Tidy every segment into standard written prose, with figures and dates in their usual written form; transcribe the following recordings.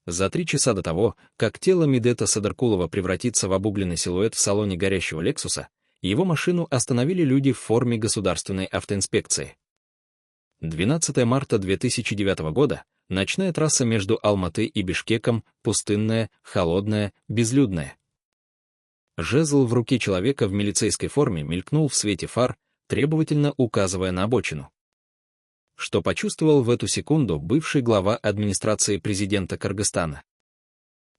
За 3 часа до того, как тело Медета Садаркулова превратится в обугленный силуэт в салоне горящего «Лексуса», его машину остановили люди в форме государственной автоинспекции. 12 марта 2009 года. Ночная трасса между Алматы и Бишкеком, пустынная, холодная, безлюдная. Жезл в руке человека в милицейской форме мелькнул в свете фар, требовательно указывая на обочину. Что почувствовал в эту секунду бывший глава администрации президента Кыргызстана?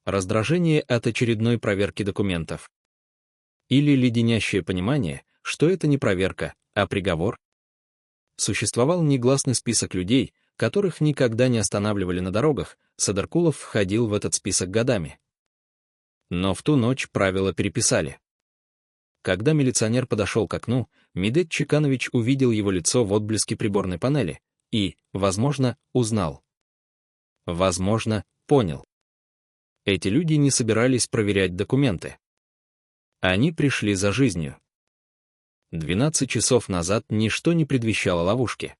Раздражение от очередной проверки документов. Или леденящее понимание, что это не проверка, а приговор? Существовал негласный список людей, которых никогда не останавливали на дорогах, Садаркулов входил в этот список годами. Но в ту ночь правила переписали. Когда милиционер подошел к окну, Медет Чеканович увидел его лицо в отблеске приборной панели и, возможно, узнал. Возможно, понял. Эти люди не собирались проверять документы. Они пришли за жизнью. 12 часов назад ничто не предвещало ловушки.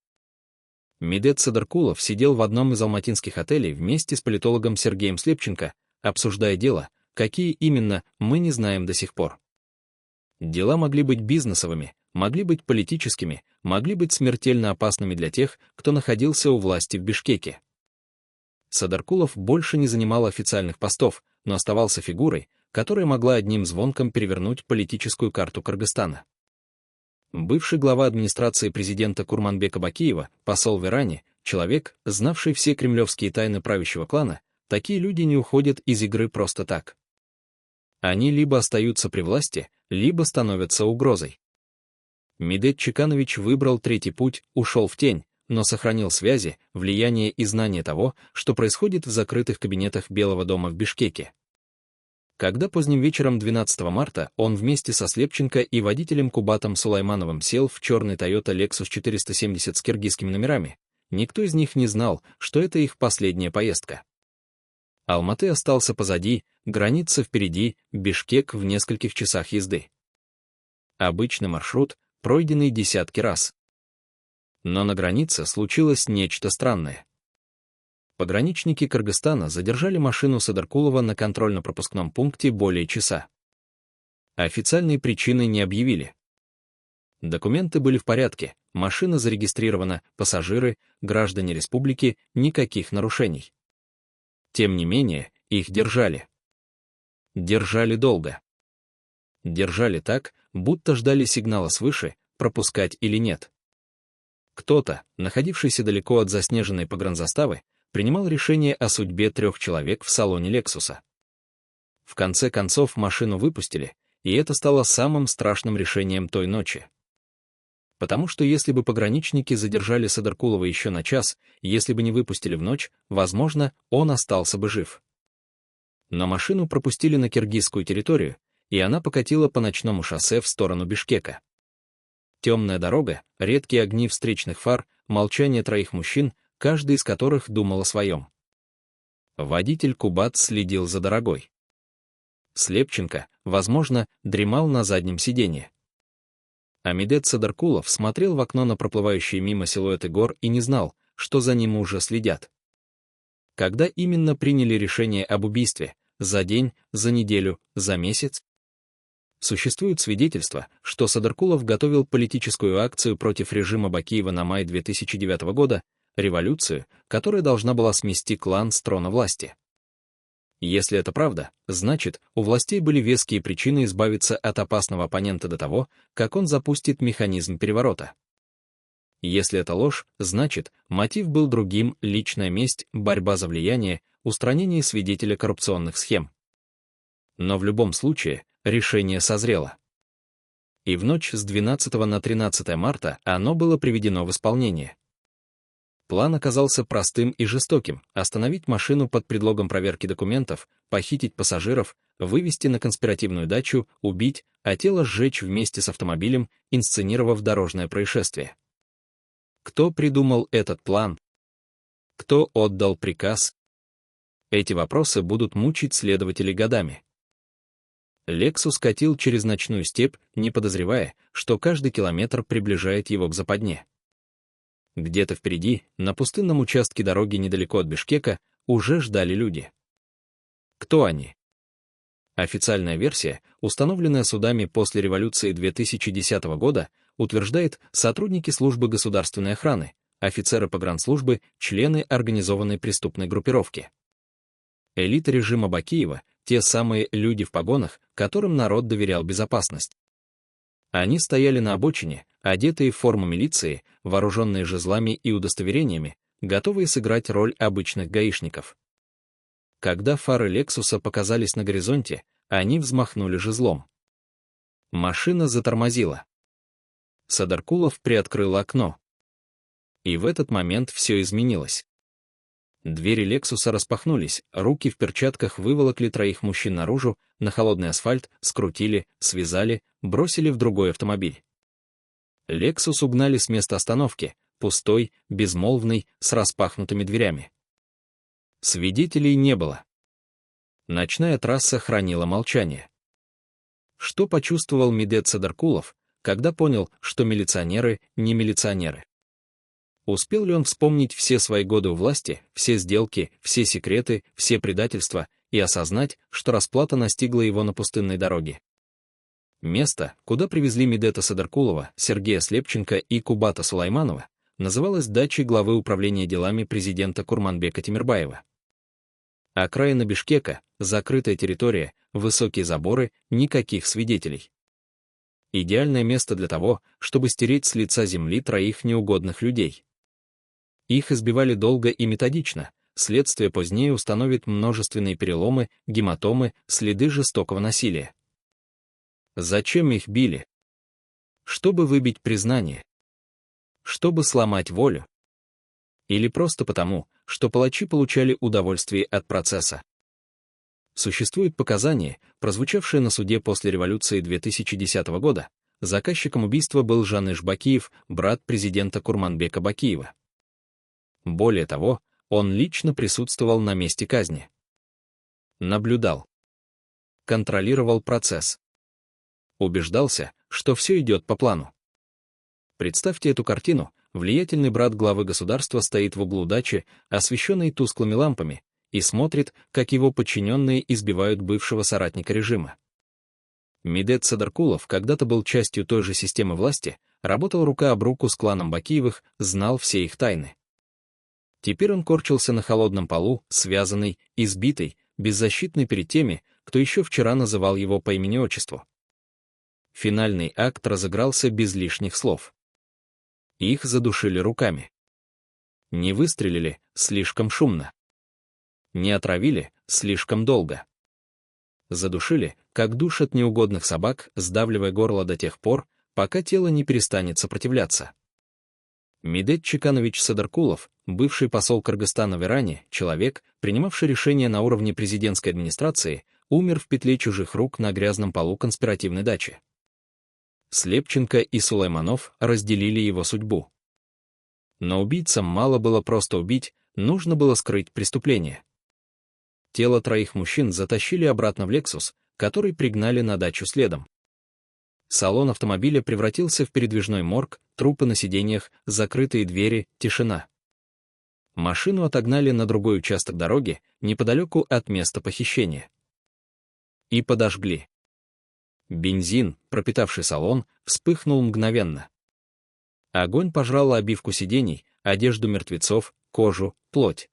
Медет Садаркулов сидел в одном из алматинских отелей вместе с политологом Сергеем Слепченко, обсуждая дела, какие именно, мы не знаем до сих пор. Дела могли быть бизнесовыми, могли быть политическими, могли быть смертельно опасными для тех, кто находился у власти в Бишкеке. Садаркулов больше не занимал официальных постов, но оставался фигурой, которая могла одним звонком перевернуть политическую карту Кыргызстана. Бывший глава администрации президента Курманбека Бакиева, посол в Иране, человек, знавший все кремлевские тайны правящего клана, такие люди не уходят из игры просто так. Они либо остаются при власти, либо становятся угрозой. Медет Чеканович выбрал третий путь, ушел в тень, но сохранил связи, влияние и знание того, что происходит в закрытых кабинетах Белого дома в Бишкеке. Когда поздним вечером 12 марта он вместе со Слепченко и водителем Кубатом Сулаймановым сел в черный Toyota Lexus 470 с киргизскими номерами, никто из них не знал, что это их последняя поездка. Алматы остался позади, граница впереди, Бишкек в нескольких часах езды. Обычный маршрут, пройденный десятки раз. Но на границе случилось нечто странное. Пограничники Кыргызстана задержали машину Садаркулова на контрольно-пропускном пункте более часа. Официальной причины не объявили. Документы были в порядке, машина зарегистрирована, пассажиры, граждане республики, никаких нарушений. Тем не менее, их держали. Держали долго. Держали так, будто ждали сигнала свыше, пропускать или нет. Кто-то, находившийся далеко от заснеженной погранзаставы, принимал решение о судьбе 3 человек в салоне «Лексуса». В конце концов машину выпустили, и это стало самым страшным решением той ночи. Потому что если бы пограничники задержали Садаркулова еще на час, если бы не выпустили в ночь, возможно, он остался бы жив. Но машину пропустили на киргизскую территорию, и она покатила по ночному шоссе в сторону Бишкека. Темная дорога, редкие огни встречных фар, молчание 3 мужчин, каждый из которых думал о своем. Водитель Кубат следил за дорогой. Слепченко, возможно, дремал на заднем сиденье. А Медет Садаркулов смотрел в окно на проплывающие мимо силуэты гор и не знал, что за ним уже следят. Когда именно приняли решение об убийстве? За день, за неделю, за месяц? Существуют свидетельства, что Садаркулов готовил политическую акцию против режима Бакиева на май 2009 года, революцию, которая должна была смести клан с трона власти. Если это правда, значит, у властей были веские причины избавиться от опасного оппонента до того, как он запустит механизм переворота. Если это ложь, значит, мотив был другим: личная месть, борьба за влияние, устранение свидетеля коррупционных схем. Но в любом случае, решение созрело. И в ночь с 12 на 13 марта оно было приведено в исполнение. План оказался простым и жестоким: остановить машину под предлогом проверки документов, похитить пассажиров, вывести на конспиративную дачу, убить, а тело сжечь вместе с автомобилем, инсценировав дорожное происшествие. Кто придумал этот план? Кто отдал приказ? Эти вопросы будут мучить следователей годами. Лексус катил через ночную степь, не подозревая, что каждый километр приближает его к западне. Где-то впереди, на пустынном участке дороги недалеко от Бишкека, уже ждали люди. Кто они? Официальная версия, установленная судами после революции 2010 года, утверждает сотрудники службы государственной охраны, офицеры погранслужбы, члены организованной преступной группировки. Элита режима Бакиева — те самые люди в погонах, которым народ доверял безопасность. Они стояли на обочине, одетые в форму милиции, вооруженные жезлами и удостоверениями, готовые сыграть роль обычных гаишников. Когда фары Лексуса показались на горизонте, они взмахнули жезлом. Машина затормозила. Садаркулов приоткрыл окно. И в этот момент все изменилось. Двери Лексуса распахнулись, руки в перчатках выволокли троих мужчин наружу, на холодный асфальт, скрутили, связали, бросили в другой автомобиль. Лексус угнали с места остановки, пустой, безмолвный, с распахнутыми дверями. Свидетелей не было. Ночная трасса хранила молчание. Что почувствовал Медет Садаркулов, когда понял, что милиционеры не милиционеры? Успел ли он вспомнить все свои годы у власти, все сделки, все секреты, все предательства и осознать, что расплата настигла его на пустынной дороге? Место, куда привезли Медета Садаркулова, Сергея Слепченко и Кубата Сулайманова, называлось дачей главы управления делами президента Курманбека Тимирбаева. Окраина Бишкека, закрытая территория, высокие заборы, никаких свидетелей. Идеальное место для того, чтобы стереть с лица земли троих неугодных людей. Их избивали долго и методично, следствие позднее установит множественные переломы, гематомы, следы жестокого насилия. Зачем их били? Чтобы выбить признание? Чтобы сломать волю? Или просто потому, что палачи получали удовольствие от процесса? Существуют показания, прозвучавшие на суде после революции 2010 года. Заказчиком убийства был Жаныш Бакиев, брат президента Курманбека Бакиева. Более того, он лично присутствовал на месте казни. Наблюдал. Контролировал процесс. Убеждался, что все идет по плану. Представьте эту картину: влиятельный брат главы государства стоит в углу дачи, освещенной тусклыми лампами, и смотрит, как его подчиненные избивают бывшего соратника режима. Медет Садаркулов когда-то был частью той же системы власти, работал рука об руку с кланом Бакиевых, знал все их тайны. Теперь он корчился на холодном полу, связанный, избитый, беззащитный перед теми, кто еще вчера называл его по имени-отчеству. Финальный акт разыгрался без лишних слов. Их задушили руками. Не выстрелили, слишком шумно. Не отравили, слишком долго. Задушили, как душат неугодных собак, сдавливая горло до тех пор, пока тело не перестанет сопротивляться. Медет Чеканович Садаркулов, бывший посол Кыргызстана в Иране, человек, принимавший решения на уровне президентской администрации, умер в петле чужих рук на грязном полу конспиративной дачи. Слепченко и Сулайманов разделили его судьбу. Но убийцам мало было просто убить, нужно было скрыть преступление. Тело троих мужчин затащили обратно в «Лексус», который пригнали на дачу следом. Салон автомобиля превратился в передвижной морг, трупы на сиденьях, закрытые двери, тишина. Машину отогнали на другой участок дороги, неподалеку от места похищения. И подожгли. Бензин, пропитавший салон, вспыхнул мгновенно. Огонь пожрал обивку сидений, одежду мертвецов, кожу, плоть.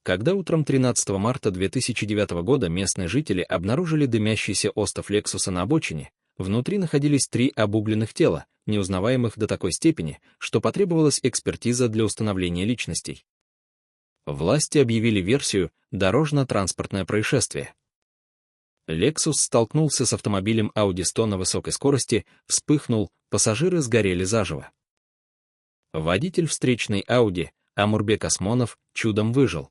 Когда утром 13 марта 2009 года местные жители обнаружили дымящийся остов «Лексуса» на обочине, внутри находились 3 обугленных тела, неузнаваемых до такой степени, что потребовалась экспертиза для установления личностей. Власти объявили версию «дорожно-транспортное происшествие». «Лексус» столкнулся с автомобилем Audi 100 на высокой скорости, вспыхнул, пассажиры сгорели заживо. Водитель встречной Audi, Амурбек Осмонов, чудом выжил.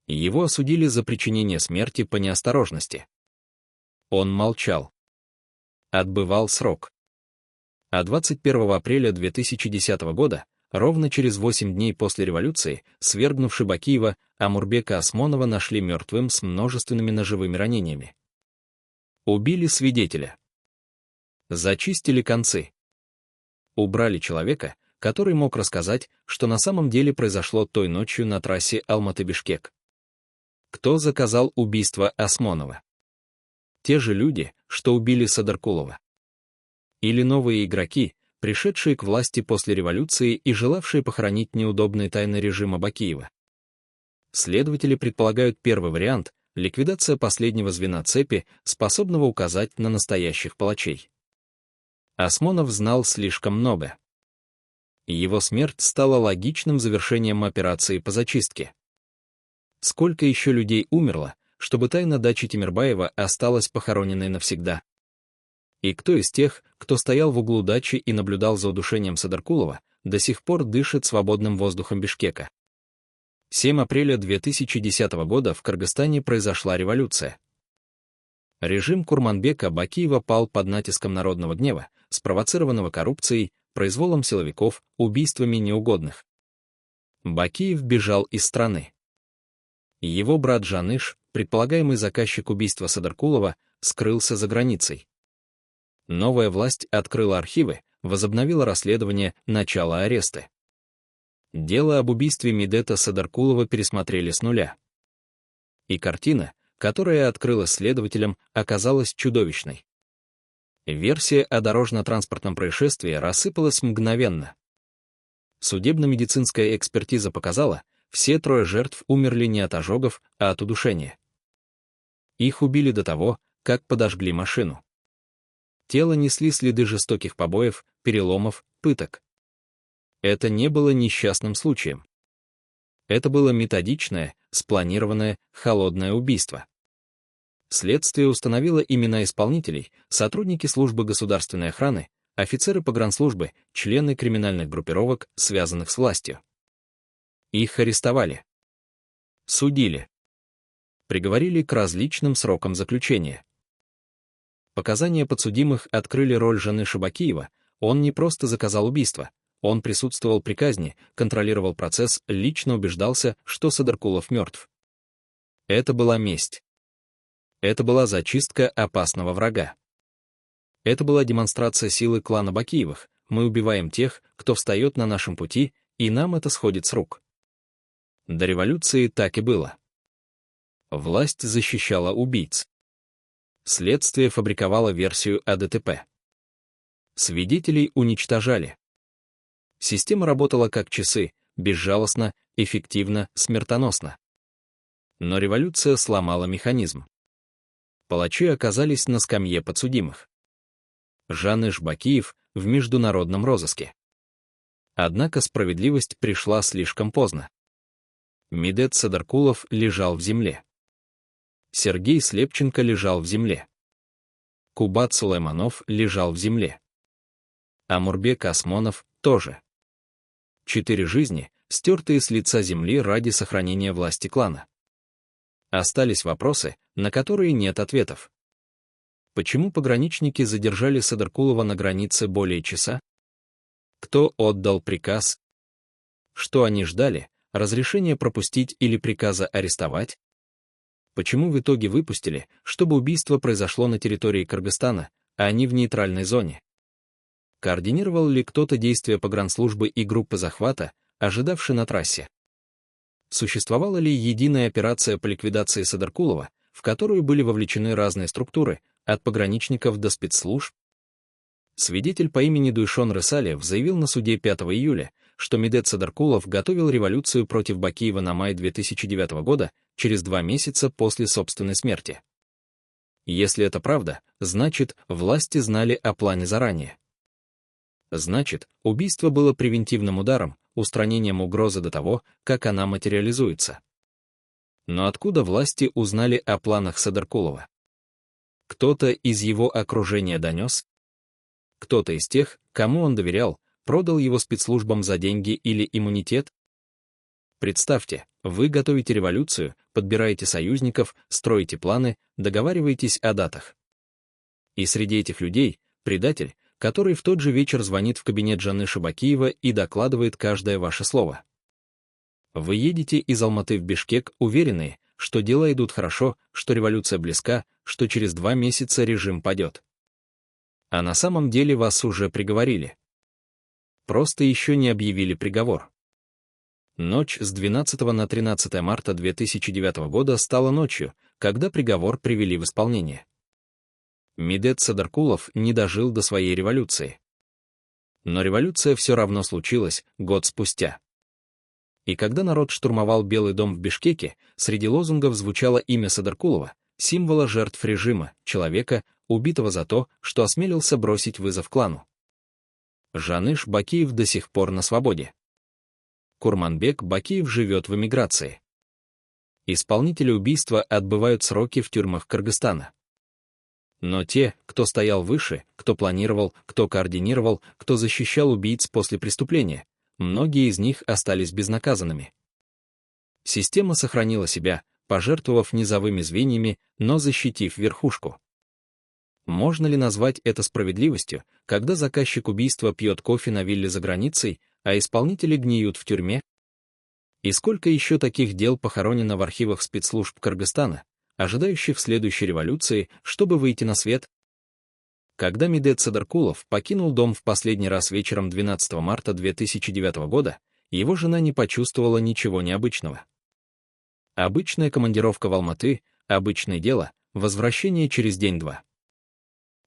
Его осудили за причинение смерти по неосторожности. Он молчал. Отбывал срок. А 21 апреля 2010 года, ровно через 8 дней после революции, свергнувший Бакиева, Амурбека Осмонова нашли мертвым с множественными ножевыми ранениями. Убили свидетеля. Зачистили концы. Убрали человека, который мог рассказать, что на самом деле произошло той ночью на трассе Алматы-Бишкек. Кто заказал убийство Осмонова? Те же люди, что убили Садаркулова. Или новые игроки, пришедшие к власти после революции и желавшие похоронить неудобные тайны режима Бакиева. Следователи предполагают первый вариант — ликвидация последнего звена цепи, способного указать на настоящих палачей. Осмонов знал слишком много. Его смерть стала логичным завершением операции по зачистке. Сколько еще людей умерло, чтобы тайна дачи Тимирбаева осталась похороненной навсегда? И кто из тех, кто стоял в углу дачи и наблюдал за удушением Садаркулова, до сих пор дышит свободным воздухом Бишкека? 7 апреля 2010 года в Кыргызстане произошла революция. Режим Курманбека Бакиева пал под натиском народного гнева, спровоцированного коррупцией, произволом силовиков, убийствами неугодных. Бакиев бежал из страны. Его брат Жаныш, предполагаемый заказчик убийства Садаркулова, скрылся за границей. Новая власть открыла архивы, возобновила расследование, начала аресты. Дело об убийстве Медета Садаркулова пересмотрели с нуля. И картина, которая открылась следователям, оказалась чудовищной. Версия о дорожно-транспортном происшествии рассыпалась мгновенно. Судебно-медицинская экспертиза показала, все 3 жертв умерли не от ожогов, а от удушения. Их убили до того, как подожгли машину. Тело несли следы жестоких побоев, переломов, пыток. Это не было несчастным случаем. Это было методичное, спланированное, холодное убийство. Следствие установило имена исполнителей, сотрудники службы государственной охраны, офицеры погранслужбы, члены криминальных группировок, связанных с властью. Их арестовали. Судили. Приговорили к различным срокам заключения. Показания подсудимых открыли роль Жаныша Бакиева. Он не просто заказал убийство, он присутствовал при казни, контролировал процесс, лично убеждался, что Садаркулов мертв. Это была месть. Это была зачистка опасного врага. Это была демонстрация силы клана Бакиевых. Мы убиваем тех, кто встает на нашем пути, и нам это сходит с рук. До революции так и было. Власть защищала убийц. Следствие фабриковало версию о ДТП. Свидетелей уничтожали. Система работала как часы, безжалостно, эффективно, смертоносно. Но революция сломала механизм. Палачи оказались на скамье подсудимых. Жаныш Бакиев в международном розыске. Однако справедливость пришла слишком поздно. Медет Садаркулов лежал в земле. Сергей Слепченко лежал в земле. Кубат Сулайманов лежал в земле. Амурбек Осмонов тоже. 4 жизни, стертые с лица земли ради сохранения власти клана. Остались вопросы, на которые нет ответов. Почему пограничники задержали Садаркулова на границе более часа? Кто отдал приказ? Что они ждали, разрешение пропустить или приказа арестовать? Почему в итоге выпустили, чтобы убийство произошло на территории Кыргызстана, а не в нейтральной зоне? Координировал ли кто-то действия погранслужбы и группы захвата, ожидавшей на трассе? Существовала ли единая операция по ликвидации Садаркулова, в которую были вовлечены разные структуры, от пограничников до спецслужб? Свидетель по имени Дуйшон Рысалиев заявил на суде 5 июля, что Медет Садаркулов готовил революцию против Бакиева на май 2009 года, через 2 месяца после собственной смерти. Если это правда, значит, власти знали о плане заранее. Значит, убийство было превентивным ударом, устранением угрозы до того, как она материализуется. Но откуда власти узнали о планах Садаркулова? Кто-то из его окружения донес? Кто-то из тех, кому он доверял, продал его спецслужбам за деньги или иммунитет? Представьте, вы готовите революцию, подбираете союзников, строите планы, договариваетесь о датах. И среди этих людей предатель, который в тот же вечер звонит в кабинет Жаныша Бакиева и докладывает каждое ваше слово. Вы едете из Алматы в Бишкек, уверенные, что дела идут хорошо, что революция близка, что через 2 месяца режим падет. А на самом деле вас уже приговорили. Просто еще не объявили приговор. Ночь с 12 на 13 марта 2009 года стала ночью, когда приговор привели в исполнение. Медет Садаркулов не дожил до своей революции. Но революция все равно случилась год спустя. И когда народ штурмовал Белый дом в Бишкеке, среди лозунгов звучало имя Садаркулова, символа жертв режима, человека, убитого за то, что осмелился бросить вызов клану. Жаныш Бакиев до сих пор на свободе. Курманбек Бакиев живет в эмиграции. Исполнители убийства отбывают сроки в тюрьмах Кыргызстана. Но те, кто стоял выше, кто планировал, кто координировал, кто защищал убийц после преступления, многие из них остались безнаказанными. Система сохранила себя, пожертвовав низовыми звеньями, но защитив верхушку. Можно ли назвать это справедливостью, когда заказчик убийства пьет кофе на вилле за границей, а исполнители гниют в тюрьме? И сколько еще таких дел похоронено в архивах спецслужб Кыргызстана, ожидающих следующей революции, чтобы выйти на свет? Когда Медет Садаркулов покинул дом в последний раз вечером 12 марта 2009 года, его жена не почувствовала ничего необычного. Обычная командировка в Алматы, обычное дело, возвращение через день-два.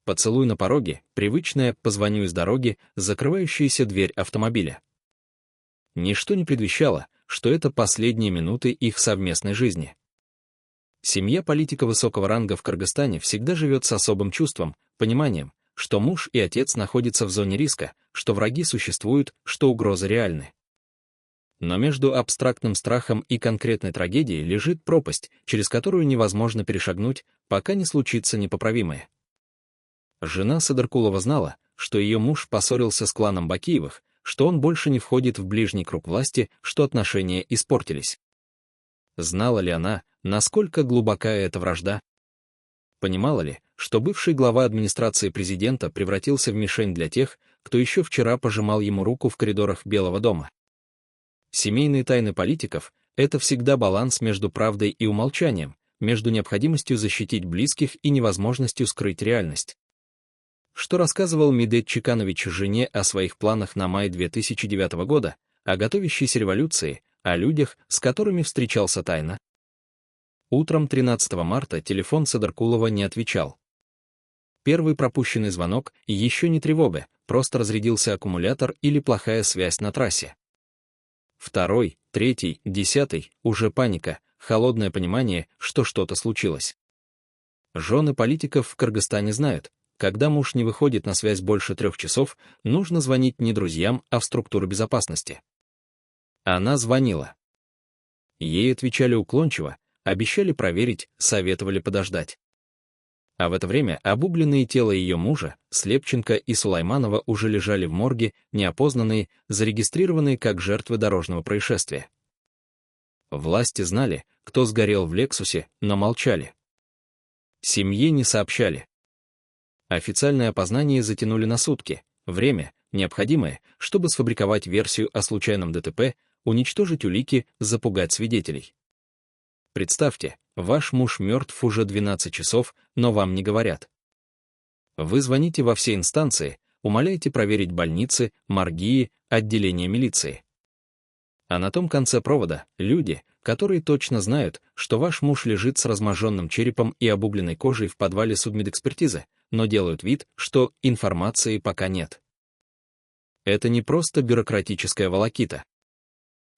Поцелуй на пороге, привычное «позвоню из дороги», закрывающаяся дверь автомобиля. Ничто не предвещало, что это последние минуты их совместной жизни. Семья политика высокого ранга в Кыргызстане всегда живет с особым чувством, пониманием, что муж и отец находятся в зоне риска, что враги существуют, что угрозы реальны. Но между абстрактным страхом и конкретной трагедией лежит пропасть, через которую невозможно перешагнуть, пока не случится непоправимое. Жена Садаркулова знала, что ее муж поссорился с кланом Бакиевых, что он больше не входит в ближний круг власти, что отношения испортились. Знала ли она, насколько глубока эта вражда? Понимала ли, что бывший глава администрации президента превратился в мишень для тех, кто еще вчера пожимал ему руку в коридорах Белого дома? Семейные тайны политиков — это всегда баланс между правдой и умолчанием, между необходимостью защитить близких и невозможностью скрыть реальность. Что рассказывал Медет Чиканович жене о своих планах на май 2009 года, о готовящейся революции, о людях, с которыми встречался тайно? Утром 13 марта телефон Садаркулова не отвечал. Первый пропущенный звонок — еще не тревога, просто разрядился аккумулятор или плохая связь на трассе. Второй, третий, 10 — уже паника, холодное понимание, что что-то случилось. Жены политиков в Кыргызстане знают, когда муж не выходит на связь больше 3 часов, нужно звонить не друзьям, а в структуру безопасности. Она звонила. Ей отвечали уклончиво, обещали проверить, советовали подождать. А в это время обугленные тела ее мужа, Слепченко и Сулайманова, уже лежали в морге, неопознанные, зарегистрированные как жертвы дорожного происшествия. Власти знали, кто сгорел в «Лексусе», но молчали. Семье не сообщали. Официальное опознание затянули на сутки, время, необходимое, чтобы сфабриковать версию о случайном ДТП, уничтожить улики, запугать свидетелей. Представьте, ваш муж мертв уже 12 часов, но вам не говорят. Вы звоните во все инстанции, умоляете проверить больницы, морги, отделения милиции. А на том конце провода — люди, которые точно знают, что ваш муж лежит с разможженным черепом и обугленной кожей в подвале судмедэкспертизы, но делают вид, что информации пока нет. Это не просто бюрократическая волокита.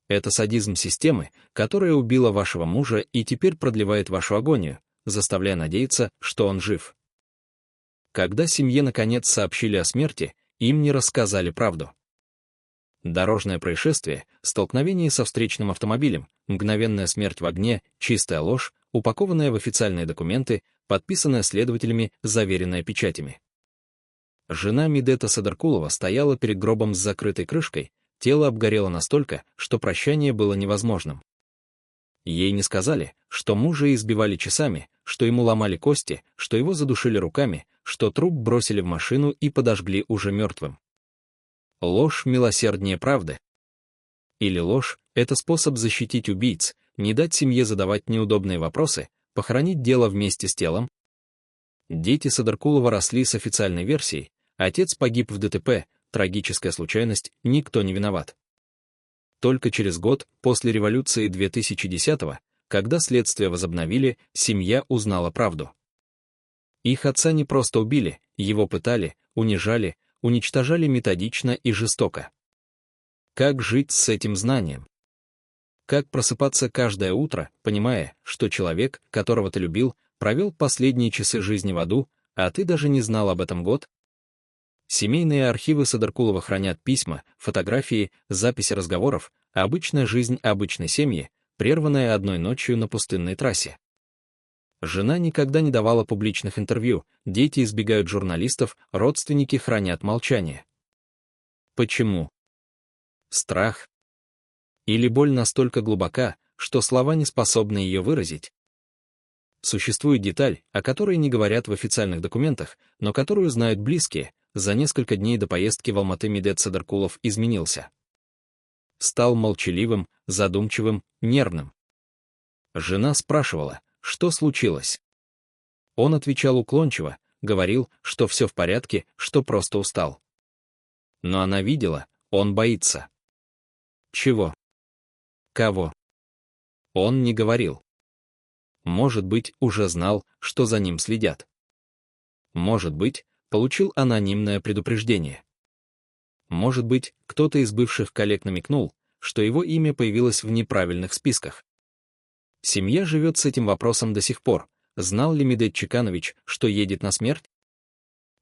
Это садизм системы, которая убила вашего мужа и теперь продлевает вашу агонию, заставляя надеяться, что он жив. Когда семье наконец сообщили о смерти, им не рассказали правду. Дорожное происшествие, столкновение со встречным автомобилем, мгновенная смерть в огне, чистая ложь, упакованная в официальные документы, подписанная следователями, заверенная печатями. Жена Медета Садаркулова стояла перед гробом с закрытой крышкой, тело обгорело настолько, что прощание было невозможным. Ей не сказали, что мужа избивали часами, что ему ломали кости, что его задушили руками, что труп бросили в машину и подожгли уже мертвым. Ложь милосерднее правды. Или ложь — это способ защитить убийц, не дать семье задавать неудобные вопросы, похоронить дело вместе с телом? Дети Садаркулова росли с официальной версией, отец погиб в ДТП, трагическая случайность, никто не виноват. Только через год после революции 2010-го, когда следствие возобновили, семья узнала правду. Их отца не просто убили, его пытали, унижали, уничтожали методично и жестоко. Как жить с этим знанием? Как просыпаться каждое утро, понимая, что человек, которого ты любил, провел последние часы жизни в аду, а ты даже не знал об этом год? Семейные архивы Садаркулова хранят письма, фотографии, записи разговоров, а обычная жизнь обычной семьи, прерванная одной ночью на пустынной трассе. Жена никогда не давала публичных интервью, дети избегают журналистов, родственники хранят молчание. Почему? Страх? Или боль настолько глубока, что слова не способны ее выразить? Существует деталь, о которой не говорят в официальных документах, но которую знают близкие. За несколько дней до поездки в Алматы Медет Садаркулов изменился. Стал молчаливым, задумчивым, нервным. Жена спрашивала, что случилось. Он отвечал уклончиво, говорил, что все в порядке, что просто устал. Но она видела, он боится. Чего? Кого? Он не говорил. Может быть, уже знал, что за ним следят. Может быть, получил анонимное предупреждение. Может быть, кто-то из бывших коллег намекнул, что его имя появилось в неправильных списках. Семья живет с этим вопросом до сих пор. Знал ли Медет Чеканович, что едет на смерть?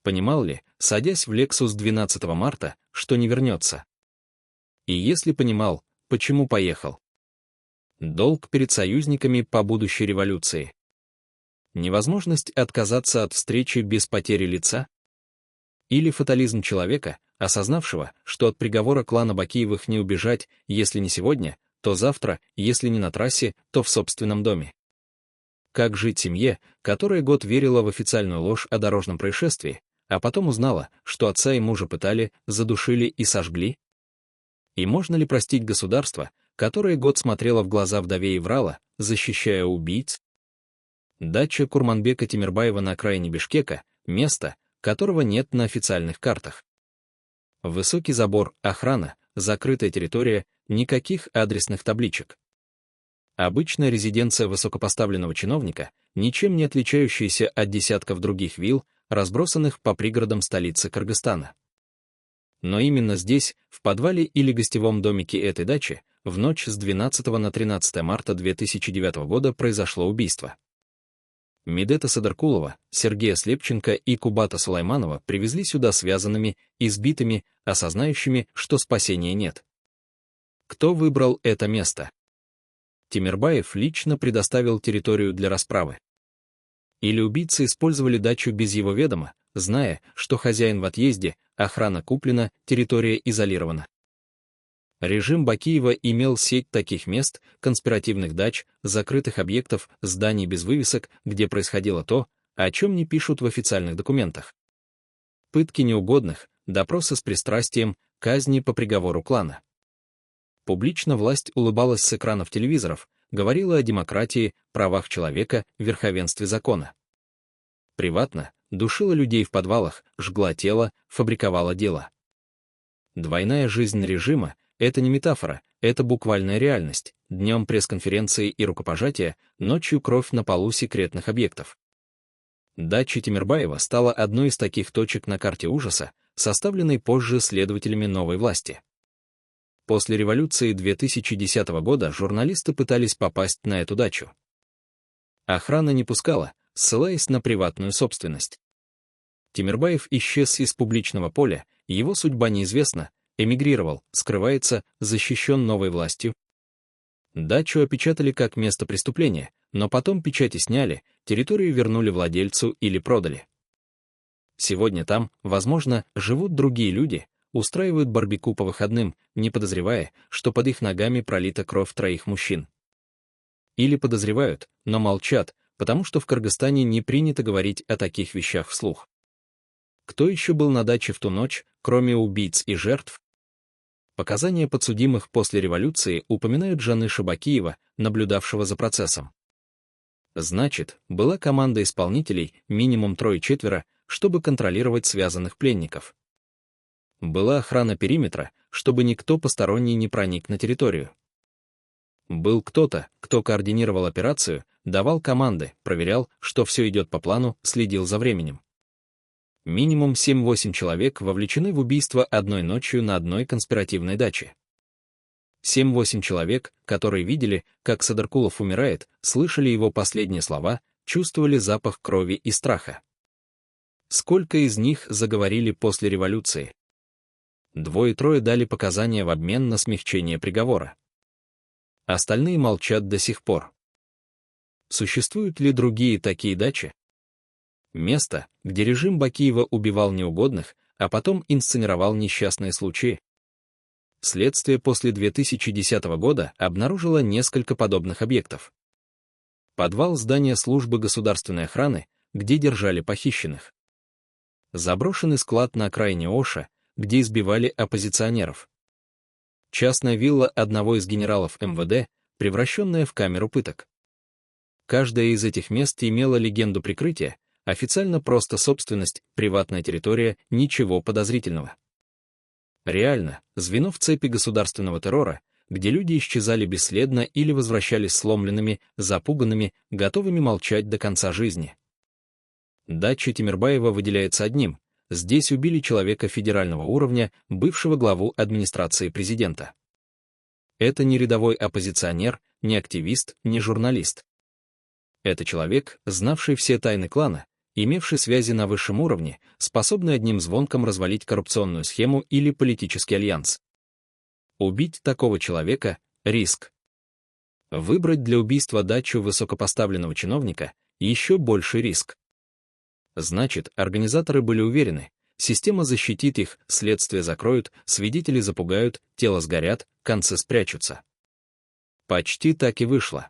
Понимал ли, садясь в Lexus 12 марта, что не вернется? И если понимал, почему поехал? Долг перед союзниками по будущей революции. Невозможность отказаться от встречи без потери лица? Или фатализм человека, осознавшего, что от приговора клана Бакиевых не убежать, если не сегодня, то завтра, если не на трассе, то в собственном доме. Как жить семье, которая год верила в официальную ложь о дорожном происшествии, а потом узнала, что отца и мужа пытали, задушили и сожгли? И можно ли простить государство, которое год смотрело в глаза вдове и врало, защищая убийц? Дача Курманбека Тимирбаева на окраине Бишкека — место, которого нет на официальных картах. Высокий забор, охрана, закрытая территория, никаких адресных табличек. Обычная резиденция высокопоставленного чиновника, ничем не отличающаяся от десятков других вилл, разбросанных по пригородам столицы Кыргызстана. Но именно здесь, в подвале или гостевом домике этой дачи, в ночь с 12 на 13 марта 2009 года произошло убийство. Медета Садаркулова, Сергея Слепченко и Кубата Сулайманова привезли сюда связанными, избитыми, осознающими, что спасения нет. Кто выбрал это место? Тимирбаев лично предоставил территорию для расправы. Или убийцы использовали дачу без его ведома, зная, что хозяин в отъезде, охрана куплена, территория изолирована. Режим Бакиева имел сеть таких мест, конспиративных дач, закрытых объектов, зданий без вывесок, где происходило то, о чем не пишут в официальных документах. Пытки неугодных, допросы с пристрастием, казни по приговору клана. Публично власть улыбалась с экранов телевизоров, говорила о демократии, правах человека, верховенстве закона. Приватно душила людей в подвалах, жгла тело, фабриковала дело. Двойная жизнь режима — это не метафора, это буквальная реальность. Днем пресс-конференции и рукопожатия, ночью кровь на полу секретных объектов. Дача Тимирбаева стала одной из таких точек на карте ужаса, составленной позже следователями новой власти. После революции 2010 года журналисты пытались попасть на эту дачу. Охрана не пускала, ссылаясь на приватную собственность. Тимирбаев исчез из публичного поля, его судьба неизвестна, эмигрировал, скрывается, защищен новой властью. Дачу опечатали как место преступления, но потом печати сняли, территорию вернули владельцу или продали. Сегодня там, возможно, живут другие люди, устраивают барбекю по выходным, не подозревая, что под их ногами пролита кровь 3 мужчин. Или подозревают, но молчат, потому что в Кыргызстане не принято говорить о таких вещах вслух. Кто еще был на даче в ту ночь, кроме убийц и жертв? Показания подсудимых после революции упоминают Жаныша Бакиева, наблюдавшего за процессом. Значит, была команда исполнителей, минимум 3-4, чтобы контролировать связанных пленников. Была охрана периметра, чтобы никто посторонний не проник на территорию. Был кто-то, кто координировал операцию, давал команды, проверял, что все идет по плану, следил за временем. Минимум 7-8 человек вовлечены в убийство одной ночью на одной конспиративной даче. 7-8 человек, которые видели, как Садаркулов умирает, слышали его последние слова, чувствовали запах крови и страха. Сколько из них заговорили после революции? 2-3 дали показания в обмен на смягчение приговора. Остальные молчат до сих пор. Существуют ли другие такие дачи? Место, где режим Бакиева убивал неугодных, а потом инсценировал несчастные случаи. Следствие после 2010 года обнаружило несколько подобных объектов. Подвал здания службы государственной охраны, где держали похищенных. Заброшенный склад на окраине Оша, где избивали оппозиционеров. Частная вилла одного из генералов МВД, превращенная в камеру пыток. Каждое из этих мест имело легенду прикрытия, официально просто собственность, приватная территория, ничего подозрительного. Реально, звено в цепи государственного террора, где люди исчезали бесследно или возвращались сломленными, запуганными, готовыми молчать до конца жизни. Дача Тимирбаева выделяется одним: здесь убили человека федерального уровня, бывшего главу администрации президента. Это не рядовой оппозиционер, не активист, не журналист. Это человек, знавший все тайны клана, имевший связи на высшем уровне, способный одним звонком развалить коррупционную схему или политический альянс. Убить такого человека — риск. Выбрать для убийства дачу высокопоставленного чиновника — еще больший риск. Значит, организаторы были уверены, система защитит их, следствие закроют, свидетели запугают, тела сгорят, концы спрячутся. Почти так и вышло.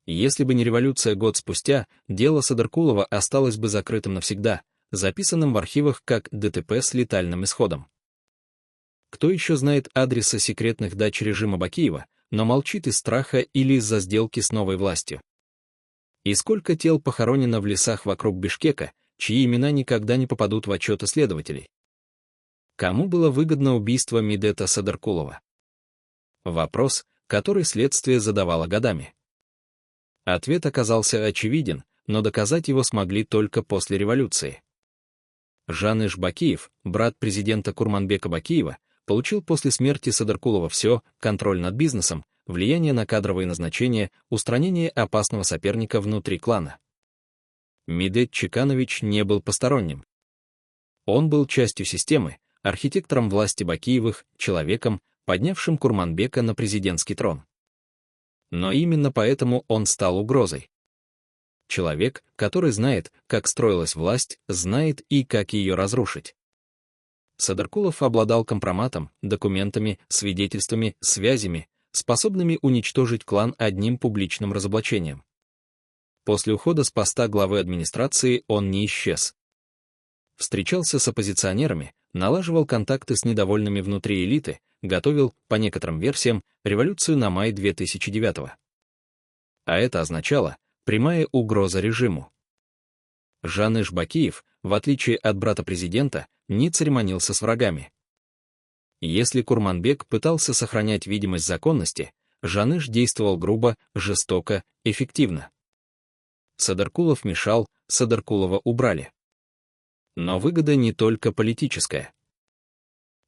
Если бы не революция год спустя, дело Садаркулова осталось бы закрытым навсегда, записанным в архивах как ДТП с летальным исходом. Кто еще знает адреса секретных дач режима Бакиева, но молчит из страха или из-за сделки с новой властью? И сколько тел похоронено в лесах вокруг Бишкека, чьи имена никогда не попадут в отчеты следователей? Кому было выгодно убийство Медета Садаркулова? Вопрос, который следствие задавало годами. Ответ оказался очевиден, но доказать его смогли только после революции. Жаныш Бакиев, брат президента Курманбека Бакиева, получил после смерти Садаркулова все: контроль над бизнесом, влияние на кадровые назначения, устранение опасного соперника внутри клана. Медет Чеканович не был посторонним. Он был частью системы, архитектором власти Бакиевых, человеком, поднявшим Курманбека на президентский трон. Но именно поэтому он стал угрозой. Человек, который знает, как строилась власть, знает и как ее разрушить. Садаркулов обладал компроматом, документами, свидетельствами, связями, способными уничтожить клан одним публичным разоблачением. После ухода с поста главы администрации он не исчез. Встречался с оппозиционерами, налаживал контакты с недовольными внутри элиты, готовил, по некоторым версиям, революцию на май 2009-го. А это означало прямая угроза режиму. Жаныш Бакиев, в отличие от брата президента, не церемонился с врагами. Если Курманбек пытался сохранять видимость законности, Жаныш действовал грубо, жестоко, эффективно. Садаркулов мешал, Садаркулова убрали. Но выгода не только политическая.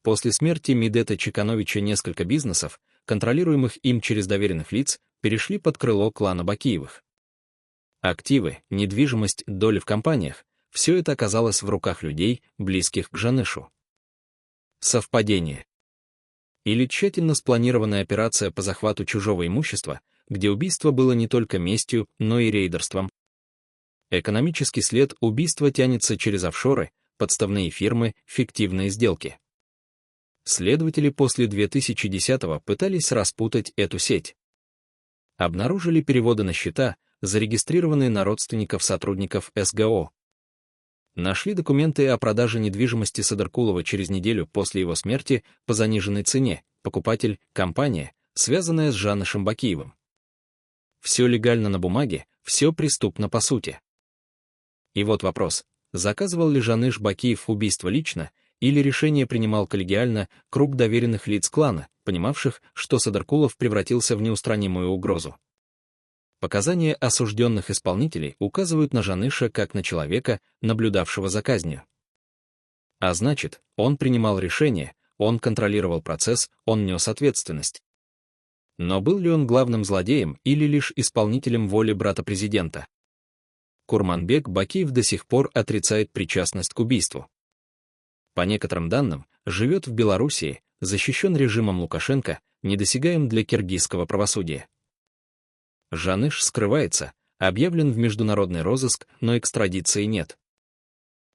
После смерти Медета Чекановича несколько бизнесов, контролируемых им через доверенных лиц, перешли под крыло клана Бакиевых. Активы, недвижимость, доли в компаниях — все это оказалось в руках людей, близких к Жанышу. Совпадение. Или тщательно спланированная операция по захвату чужого имущества, где убийство было не только местью, но и рейдерством. Экономический след убийства тянется через офшоры, подставные фирмы, фиктивные сделки. Следователи после 2010-го пытались распутать эту сеть. Обнаружили переводы на счета, зарегистрированные на родственников сотрудников СГО. Нашли документы о продаже недвижимости Садаркулова через неделю после его смерти по заниженной цене, покупатель — компания, связанная с Жанышем Бакиевым. Все легально на бумаге, все преступно по сути. И вот вопрос: заказывал ли Жаныш Бакиев убийство лично, или решение принимал коллегиально круг доверенных лиц клана, понимавших, что Садаркулов превратился в неустранимую угрозу. Показания осужденных исполнителей указывают на Жаныша как на человека, наблюдавшего за казнью. А значит, он принимал решения, он контролировал процесс, он нес ответственность. Но был ли он главным злодеем или лишь исполнителем воли брата президента? Курманбек Бакиев до сих пор отрицает причастность к убийству. По некоторым данным, живет в Белоруссии, защищен режимом Лукашенко, недосягаем для киргизского правосудия. Жаныш скрывается, объявлен в международный розыск, но экстрадиции нет.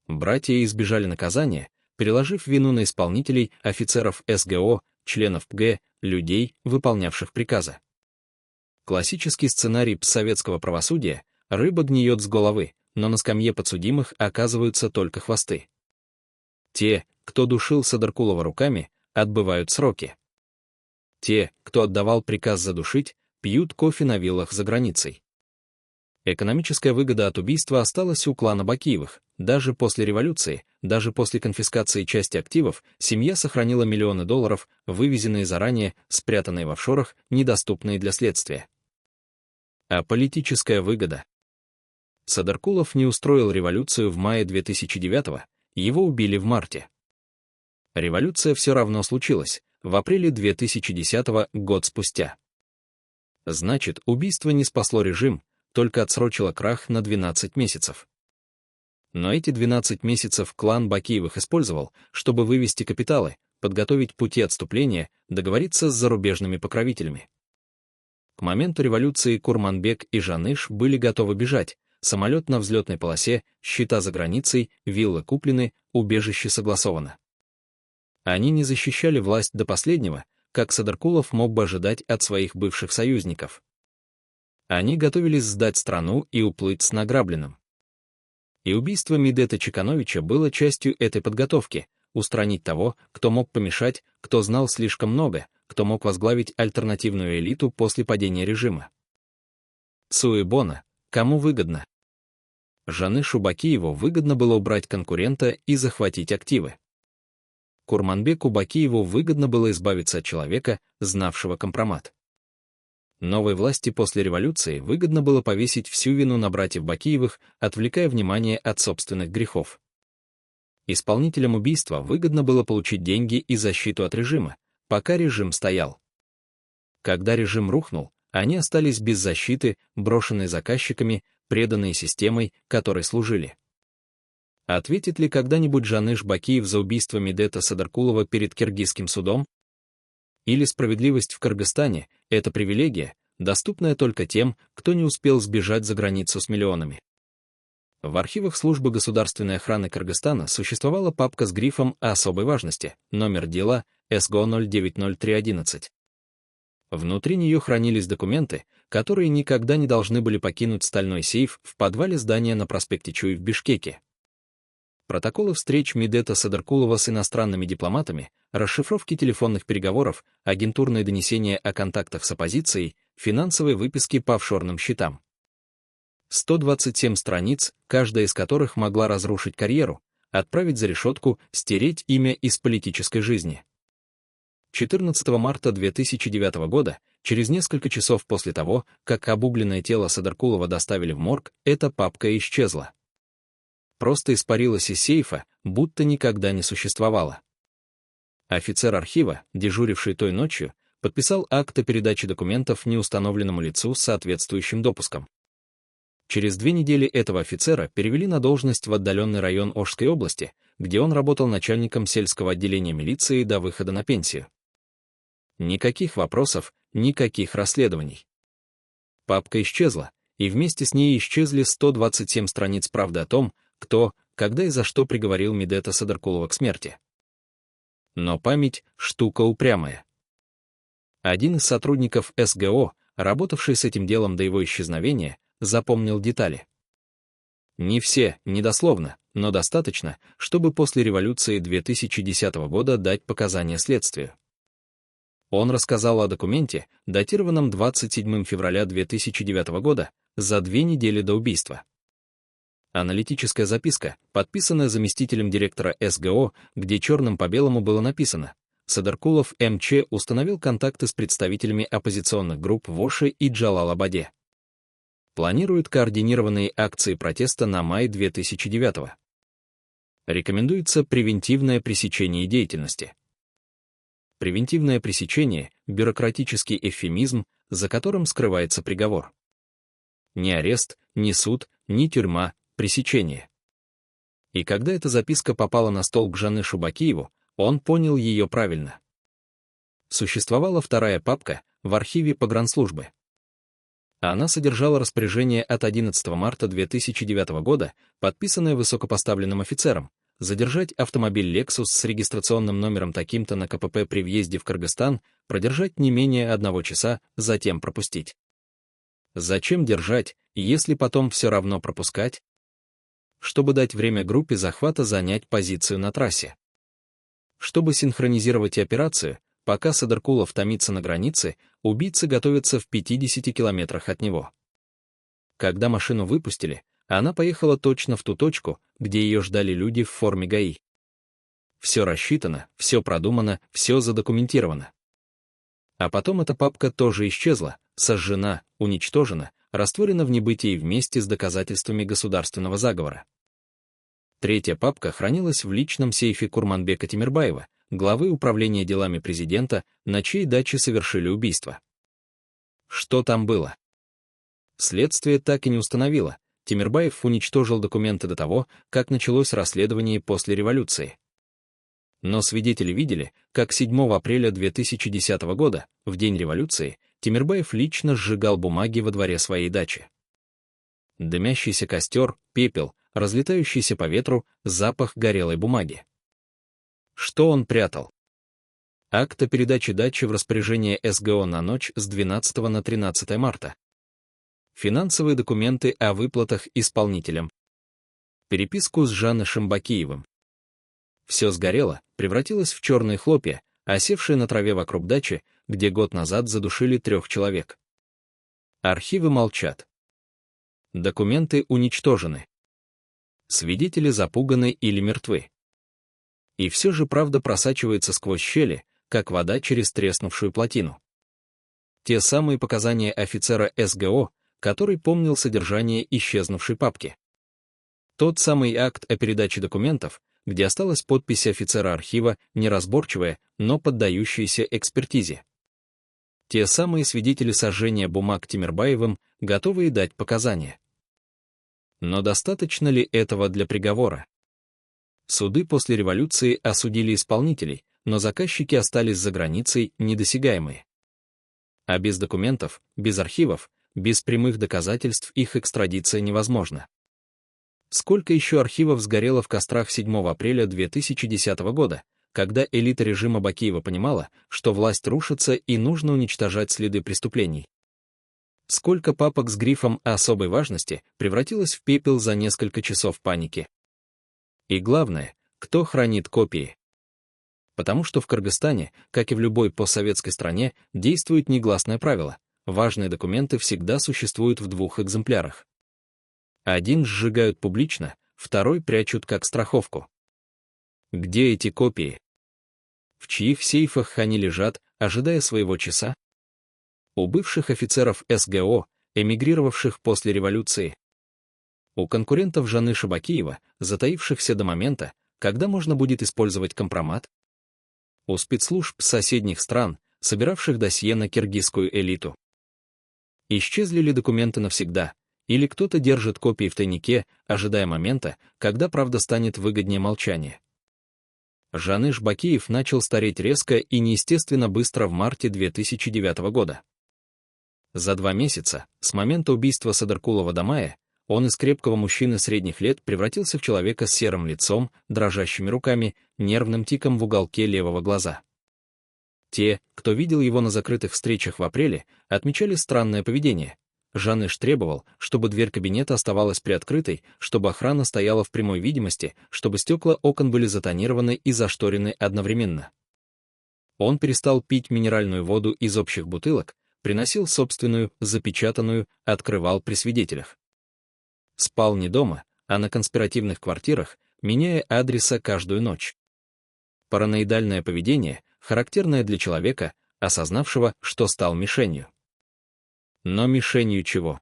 Братья избежали наказания, переложив вину на исполнителей, офицеров СГО, членов ПГ, людей, выполнявших приказы. Классический сценарий постсоветского правосудия: рыба гниет с головы, но на скамье подсудимых оказываются только хвосты. Те, кто душил Садаркулова руками, отбывают сроки. Те, кто отдавал приказ задушить, пьют кофе на виллах за границей. Экономическая выгода от убийства осталась у клана Бакиевых. Даже после революции, даже после конфискации части активов, семья сохранила миллионы долларов, вывезенные заранее, спрятанные в офшорах, недоступные для следствия. А политическая выгода? Садаркулов не устроил революцию в мае 2009-го, его убили в марте. Революция все равно случилась, в апреле 2010-го, год спустя. Значит, убийство не спасло режим, только отсрочило крах на 12 месяцев. Но эти 12 месяцев клан Бакиевых использовал, чтобы вывести капиталы, подготовить пути отступления, договориться с зарубежными покровителями. К моменту революции Курманбек и Жаныш были готовы бежать, самолет на взлетной полосе, счета за границей, виллы куплены, убежище согласовано. Они не защищали власть до последнего, как Садаркулов мог бы ожидать от своих бывших союзников. Они готовились сдать страну и уплыть с награбленным. И убийство Медета Чекановича было частью этой подготовки: устранить того, кто мог помешать, кто знал слишком много, кто мог возглавить альтернативную элиту после падения режима. Цуэбона, кому выгодно? Жанышу Бакиеву выгодно было убрать конкурента и захватить активы. Курманбеку Бакиеву выгодно было избавиться от человека, знавшего компромат. Новой власти после революции выгодно было повесить всю вину на братьев Бакиевых, отвлекая внимание от собственных грехов. Исполнителям убийства выгодно было получить деньги и защиту от режима, пока режим стоял. Когда режим рухнул, они остались без защиты, брошенные заказчиками, преданные системой, которой служили. Ответит ли когда-нибудь Жаныш Бакиев за убийство Медета Садаркулова перед киргизским судом? Или справедливость в Кыргызстане — это привилегия, доступная только тем, кто не успел сбежать за границу с миллионами? В архивах Службы государственной охраны Кыргызстана существовала папка с грифом «Особой важности», номер дела СГО 090311. Внутри нее хранились документы, которые никогда не должны были покинуть стальной сейф в подвале здания на проспекте Чуй в Бишкеке. Протоколы встреч Медета Садаркулова с иностранными дипломатами, расшифровки телефонных переговоров, агентурные донесения о контактах с оппозицией, финансовые выписки по офшорным счетам. 127 страниц, каждая из которых могла разрушить карьеру, отправить за решетку, стереть имя из политической жизни. 14 марта 2009 года, через несколько часов после того, как обугленное тело Садаркулова доставили в морг, эта папка исчезла. Просто испарилась из сейфа, будто никогда не существовала. Офицер архива, дежуривший той ночью, подписал акт о передаче документов неустановленному лицу с соответствующим допуском. Через 2 недели этого офицера перевели на должность в отдаленный район Ошской области, где он работал начальником сельского отделения милиции до выхода на пенсию. Никаких вопросов, никаких расследований. Папка исчезла, и вместе с ней исчезли 127 страниц правды о том, кто, когда и за что приговорил Медета Садаркулова к смерти. Но память — штука упрямая. Один из сотрудников СГО, работавший с этим делом до его исчезновения, запомнил детали. Не все, недословно, но достаточно, чтобы после революции 2010 года дать показания следствию. Он рассказал о документе, датированном 27 февраля 2009 года, за 2 недели до убийства. Аналитическая записка, подписанная заместителем директора СГО, где черным по белому было написано: Садаркулов МЧ установил контакты с представителями оппозиционных групп в Оше и Джалал-Абаде. Планирует координированные акции протеста на май 2009. Рекомендуется превентивное пресечение деятельности. Превентивное пресечение – бюрократический эвфемизм, за которым скрывается приговор. Ни арест, ни суд, ни тюрьма, пресечение. И когда эта записка попала на стол к Жанышу Бакиеву, он понял ее правильно. Существовала вторая папка в архиве погранслужбы. Она содержала распоряжение от 11 марта 2009 года, подписанное высокопоставленным офицером, задержать автомобиль Lexus с регистрационным номером таким-то на КПП при въезде в Кыргызстан, продержать не менее 1 часа, затем пропустить. Зачем держать, если потом все равно пропускать? Чтобы дать время группе захвата занять позицию на трассе. Чтобы синхронизировать операцию, пока Садаркулов томится на границе, убийцы готовятся в 50 километрах от него. Когда машину выпустили, она поехала точно в ту точку, где ее ждали люди в форме ГАИ. Все рассчитано, все продумано, все задокументировано. А потом эта папка тоже исчезла, сожжена, уничтожена, растворена в небытии вместе с доказательствами государственного заговора. Третья папка хранилась в личном сейфе Курманбека Темирбаева, главы управления делами президента, на чьей даче совершили убийство. Что там было? Следствие так и не установило. Темирбаев уничтожил документы до того, как началось расследование после революции. Но свидетели видели, как 7 апреля 2010 года, в день революции, Темирбаев лично сжигал бумаги во дворе своей дачи. Дымящийся костер, пепел, разлетающийся по ветру, запах горелой бумаги. Что он прятал? Акт о передаче дачи в распоряжение СГО на ночь с 12 на 13 марта. Финансовые документы о выплатах исполнителям. Переписку с Жанышем Бакиевым. Все сгорело, превратилось в черные хлопья, осевшие на траве вокруг дачи, где год назад задушили 3 человек. Архивы молчат. Документы уничтожены. Свидетели запуганы или мертвы. И все же правда просачивается сквозь щели, как вода через треснувшую плотину. Те самые показания офицера СГО, который помнил содержание исчезнувшей папки. Тот самый акт о передаче документов, где осталась подпись офицера архива, неразборчивая, но поддающаяся экспертизе. Те самые свидетели сожжения бумаг Темирбаевым, готовые дать показания. Но достаточно ли этого для приговора? Суды после революции осудили исполнителей, но заказчики остались за границей недосягаемые. А без документов, без архивов, без прямых доказательств их экстрадиция невозможна. Сколько еще архивов сгорело в кострах 7 апреля 2010 года, когда элита режима Бакиева понимала, что власть рушится и нужно уничтожать следы преступлений? Сколько папок с грифом особой важности превратилось в пепел за несколько часов паники? И главное, кто хранит копии? Потому что в Кыргызстане, как и в любой постсоветской стране, действует негласное правило: важные документы всегда существуют в 2 экземплярах. Один сжигают публично, второй прячут как страховку. Где эти копии? В чьих сейфах они лежат, ожидая своего часа? У бывших офицеров СГО, эмигрировавших после революции. У конкурентов Жаныша Бакиева, затаившихся до момента, когда можно будет использовать компромат. У спецслужб соседних стран, собиравших досье на киргизскую элиту. Исчезли ли документы навсегда? Или кто-то держит копии в тайнике, ожидая момента, когда правда станет выгоднее молчания? Жаныш Бакиев начал стареть резко и неестественно быстро в марте 2009 года. За 2 месяца, с момента убийства Садаркулова до мая, он из крепкого мужчины средних лет превратился в человека с серым лицом, дрожащими руками, нервным тиком в уголке левого глаза. Те, кто видел его на закрытых встречах в апреле, отмечали странное поведение. Жаныш требовал, чтобы дверь кабинета оставалась приоткрытой, чтобы охрана стояла в прямой видимости, чтобы стекла окон были затонированы и зашторены одновременно. Он перестал пить минеральную воду из общих бутылок, приносил собственную, запечатанную, открывал при свидетелях. Спал не дома, а на конспиративных квартирах, меняя адреса каждую ночь. Параноидальное поведение, характерное для человека, осознавшего, что стал мишенью. Но мишенью чего?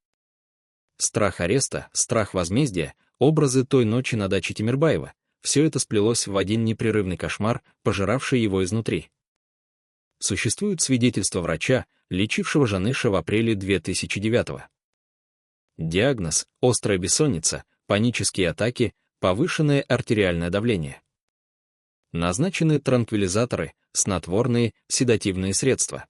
Страх ареста, страх возмездия, образы той ночи на даче Тимирбаева — все это сплелось в один непрерывный кошмар, пожиравший его изнутри. Существуют свидетельства врача, лечившего Жаныша в апреле 2009-го. Диагноз – острая бессонница, панические атаки, повышенное артериальное давление. Назначены транквилизаторы, снотворные, седативные средства.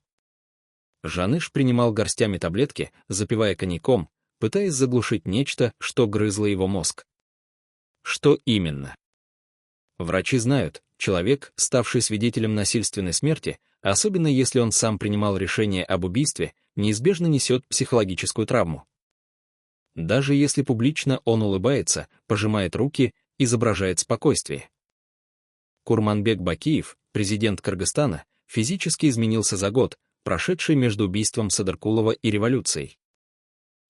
Жаныш принимал горстями таблетки, запивая коньяком, пытаясь заглушить нечто, что грызло его мозг. Что именно? Врачи знают, человек, ставший свидетелем насильственной смерти, особенно если он сам принимал решение об убийстве, неизбежно несет психологическую травму. Даже если публично он улыбается, пожимает руки, изображает спокойствие. Курманбек Бакиев, президент Кыргызстана, физически изменился за год, прошедший между убийством Садаркулова и революцией.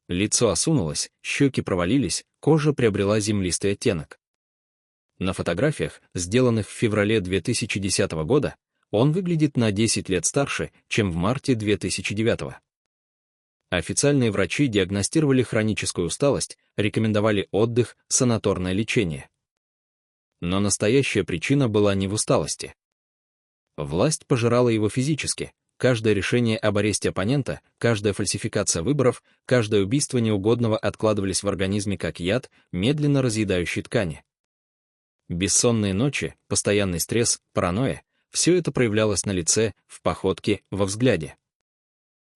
Лицо осунулось, щеки провалились, кожа приобрела землистый оттенок. На фотографиях, сделанных в феврале 2010 года, он выглядит на 10 лет старше, чем в марте 2009. Официальные врачи диагностировали хроническую усталость, рекомендовали отдых, санаторное лечение. Но настоящая причина была не в усталости. Власть пожирала его физически. Каждое решение об аресте оппонента, каждая фальсификация выборов, каждое убийство неугодного откладывались в организме как яд, медленно разъедающий ткани. Бессонные ночи, постоянный стресс, паранойя — все это проявлялось на лице, в походке, во взгляде.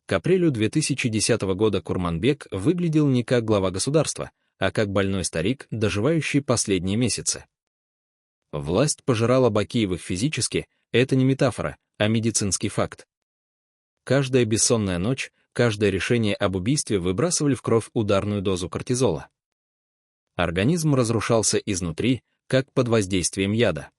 К апрелю 2010 года Курманбек выглядел не как глава государства, а как больной старик, доживающий последние месяцы. Власть пожирала Бакиевых физически, это не метафора, а медицинский факт. Каждая бессонная ночь, каждое решение об убийстве выбрасывали в кровь ударную дозу кортизола. Организм разрушался изнутри, как под воздействием яда.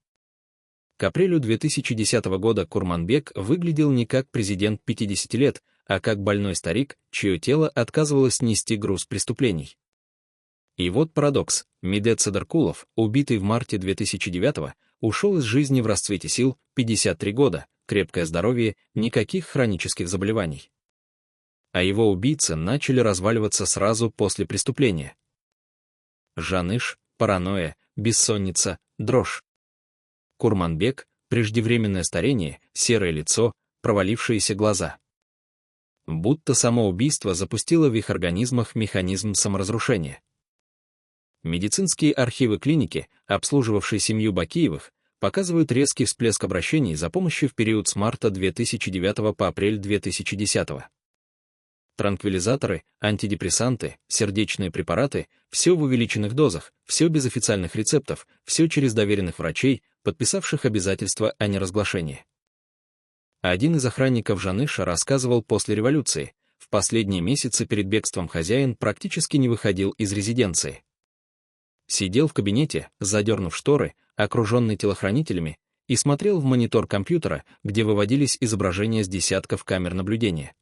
К апрелю 2010 года Курманбек выглядел не как президент 50 лет, а как больной старик, чье тело отказывалось нести груз преступлений. И вот парадокс. Медет Садаркулов, убитый в марте 2009-го, ушел из жизни в расцвете сил, 53 года, крепкое здоровье, никаких хронических заболеваний. А его убийцы начали разваливаться сразу после преступления. Жаныш, паранойя, бессонница, дрожь. Курманбек, преждевременное старение, серое лицо, провалившиеся глаза. Будто само убийство запустило в их организмах механизм саморазрушения. Медицинские архивы клиники, обслуживавшие семью Бакиевых, показывают резкий всплеск обращений за помощью в период с марта 2009 по апрель 2010. Транквилизаторы, антидепрессанты, сердечные препараты — все в увеличенных дозах, все без официальных рецептов, все через доверенных врачей, подписавших обязательства о неразглашении. Один из охранников Жаныша рассказывал после революции, в последние месяцы перед бегством хозяин практически не выходил из резиденции. Сидел в кабинете, задернув шторы, окруженный телохранителями, и смотрел в монитор компьютера, где выводились изображения с десятков камер наблюдения.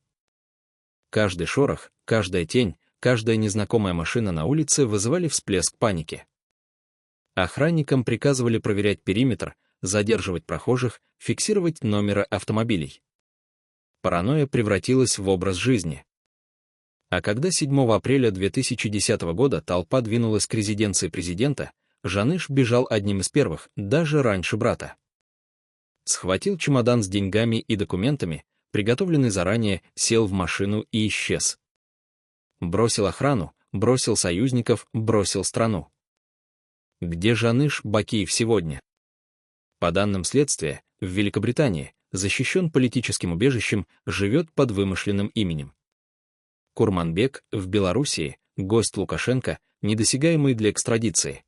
Каждый шорох, каждая тень, каждая незнакомая машина на улице вызывали всплеск паники. Охранникам приказывали проверять периметр, задерживать прохожих, фиксировать номера автомобилей. Паранойя превратилась в образ жизни. А когда 7 апреля 2010 года толпа двинулась к резиденции президента, Жаныш бежал одним из первых, даже раньше брата. Схватил чемодан с деньгами и документами, приготовленный заранее, сел в машину и исчез. Бросил охрану, бросил союзников, бросил страну. Где Жаныш Бакиев сегодня? По данным следствия, в Великобритании, защищен политическим убежищем, живет под вымышленным именем. Курманбек в Белоруссии, гость Лукашенко, недосягаемый для экстрадиции.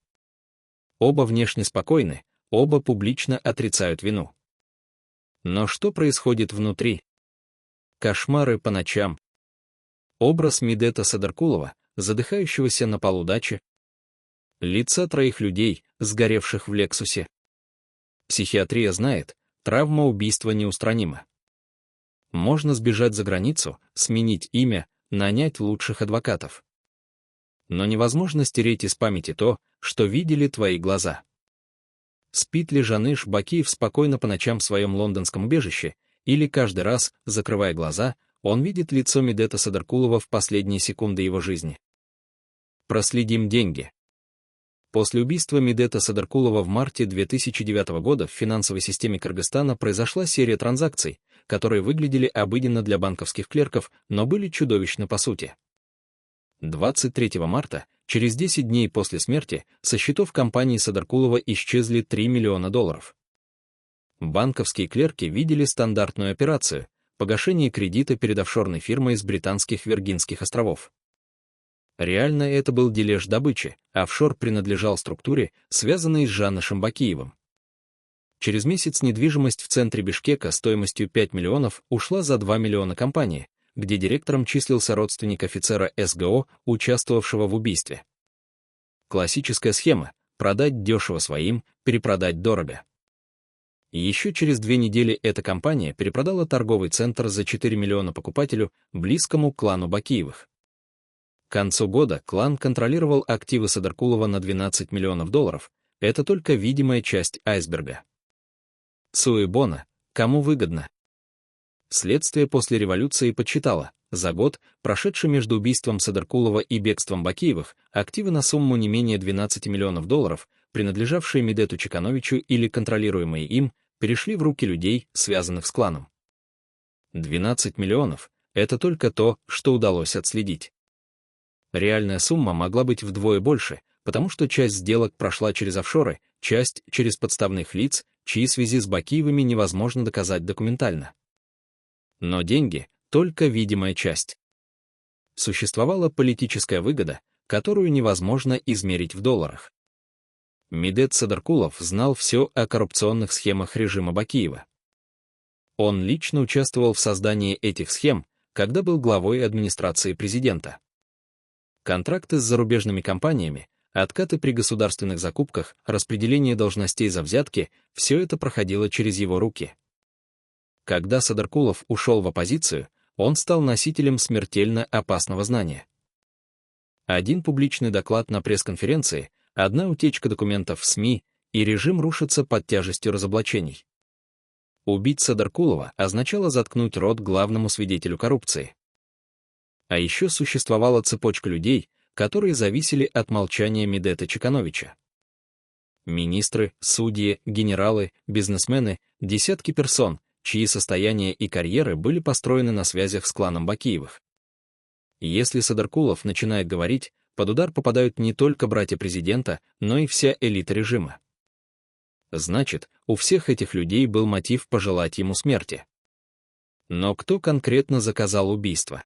Оба внешне спокойны, оба публично отрицают вину. Но что происходит внутри? Кошмары по ночам. Образ Медета Садаркулова, задыхающегося на полу дачи. Лица 3 людей, сгоревших в Лексусе. Психиатрия знает, травма убийства неустранима. Можно сбежать за границу, сменить имя, нанять лучших адвокатов. Но невозможно стереть из памяти то, что видели твои глаза. Спит ли Жаныш Бакиев спокойно по ночам в своем лондонском убежище, или каждый раз, закрывая глаза, он видит лицо Медета Садаркулова в последние секунды его жизни? Проследим деньги. После убийства Медета Садаркулова в марте 2009 года в финансовой системе Кыргызстана произошла серия транзакций, которые выглядели обыденно для банковских клерков, но были чудовищны по сути. 23 марта, через 10 дней после смерти, со счетов компании Садаркулова исчезли $3 миллиона. Банковские клерки видели стандартную операцию – погашение кредита перед офшорной фирмой с британских Виргинских островов. Реально это был дележ добычи, офшор принадлежал структуре, связанной с Жанышем Бакиевым. Через месяц недвижимость в центре Бишкека стоимостью 5 миллионов ушла за 2 миллиона компании, где директором числился родственник офицера СГО, участвовавшего в убийстве. Классическая схема – продать дешево своим, перепродать дорого. И еще через 2 недели эта компания перепродала торговый центр за 4 миллиона покупателю, близкому к клану Бакиевых. К концу года клан контролировал активы Садаркулова на $12 миллионов, это только видимая часть айсберга. Суэ Бона, кому выгодно? Следствие после революции подсчитало, за год, прошедший между убийством Садаркулова и бегством Бакиевых, активы на сумму не менее $12 миллионов, принадлежавшие Медету Чекановичу или контролируемые им, перешли в руки людей, связанных с кланом. 12 миллионов – это только то, что удалось отследить. Реальная сумма могла быть вдвое больше, потому что часть сделок прошла через офшоры, часть — через подставных лиц, чьи связи с Бакиевыми невозможно доказать документально. Но деньги — только видимая часть. Существовала политическая выгода, которую невозможно измерить в долларах. Медет Садаркулов знал все о коррупционных схемах режима Бакиева. Он лично участвовал в создании этих схем, когда был главой администрации президента. Контракты с зарубежными компаниями, откаты при государственных закупках, распределение должностей за взятки — все это проходило через его руки. Когда Садаркулов ушел в оппозицию, он стал носителем смертельно опасного знания. Один публичный доклад на пресс-конференции, одна утечка документов в СМИ, и режим рушится под тяжестью разоблачений. Убить Садаркулова означало заткнуть рот главному свидетелю коррупции. А еще существовала цепочка людей, которые зависели от молчания Медета Чекановича. Министры, судьи, генералы, бизнесмены, десятки персон, чьи состояния и карьеры были построены на связях с кланом Бакиевых. Если Садаркулов начинает говорить, под удар попадают не только братья президента, но и вся элита режима. Значит, у всех этих людей был мотив пожелать ему смерти. Но кто конкретно заказал убийство?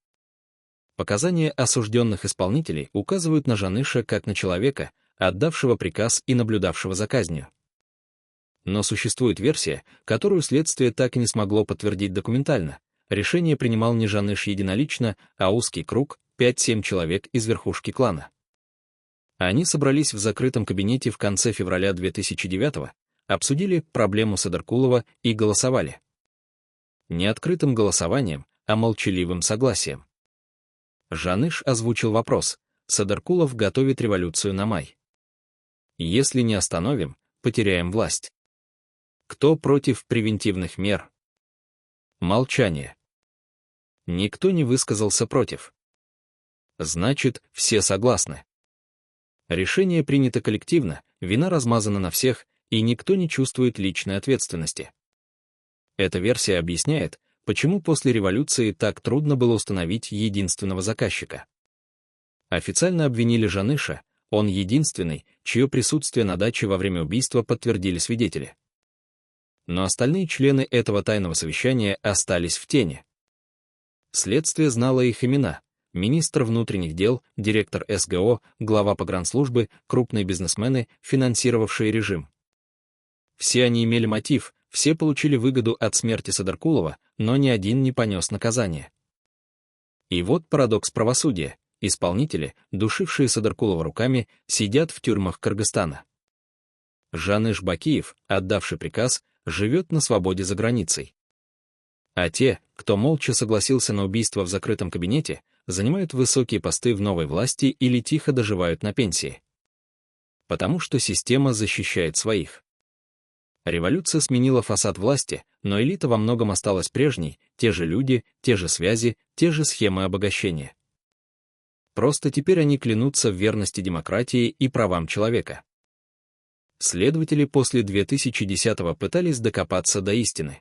Показания осужденных исполнителей указывают на Жаныша как на человека, отдавшего приказ и наблюдавшего за казнью. Но существует версия, которую следствие так и не смогло подтвердить документально. Решение принимал не Жаныш единолично, а узкий круг, 5-7 человек из верхушки клана. Они собрались в закрытом кабинете в конце февраля 2009-го, обсудили проблему Садаркулова и голосовали. Не открытым голосованием, а молчаливым согласием. Жаныш озвучил вопрос: Садаркулов готовит революцию на май. Если не остановим, потеряем власть. Кто против превентивных мер? Молчание. Никто не высказался против. Значит, все согласны. Решение принято коллективно, вина размазана на всех, и никто не чувствует личной ответственности. Эта версия объясняет, почему после революции так трудно было установить единственного заказчика. Официально обвинили Жаныша, он единственный, чье присутствие на даче во время убийства подтвердили свидетели. Но остальные члены этого тайного совещания остались в тени. Следствие знало их имена: министр внутренних дел, директор СГО, глава погранслужбы, крупные бизнесмены, финансировавшие режим. Все они имели мотив, все получили выгоду от смерти Садаркулова, но ни один не понес наказание. И вот парадокс правосудия: исполнители, душившие Садаркулова руками, сидят в тюрьмах Кыргызстана. Жаныш Бакиев, отдавший приказ, живет на свободе за границей. А те, кто молча согласился на убийство в закрытом кабинете, занимают высокие посты в новой власти или тихо доживают на пенсии. Потому что система защищает своих. Революция сменила фасад власти, но элита во многом осталась прежней, те же люди, те же связи, те же схемы обогащения. Просто теперь они клянутся в верности демократии и правам человека. Следователи после 2010-го пытались докопаться до истины.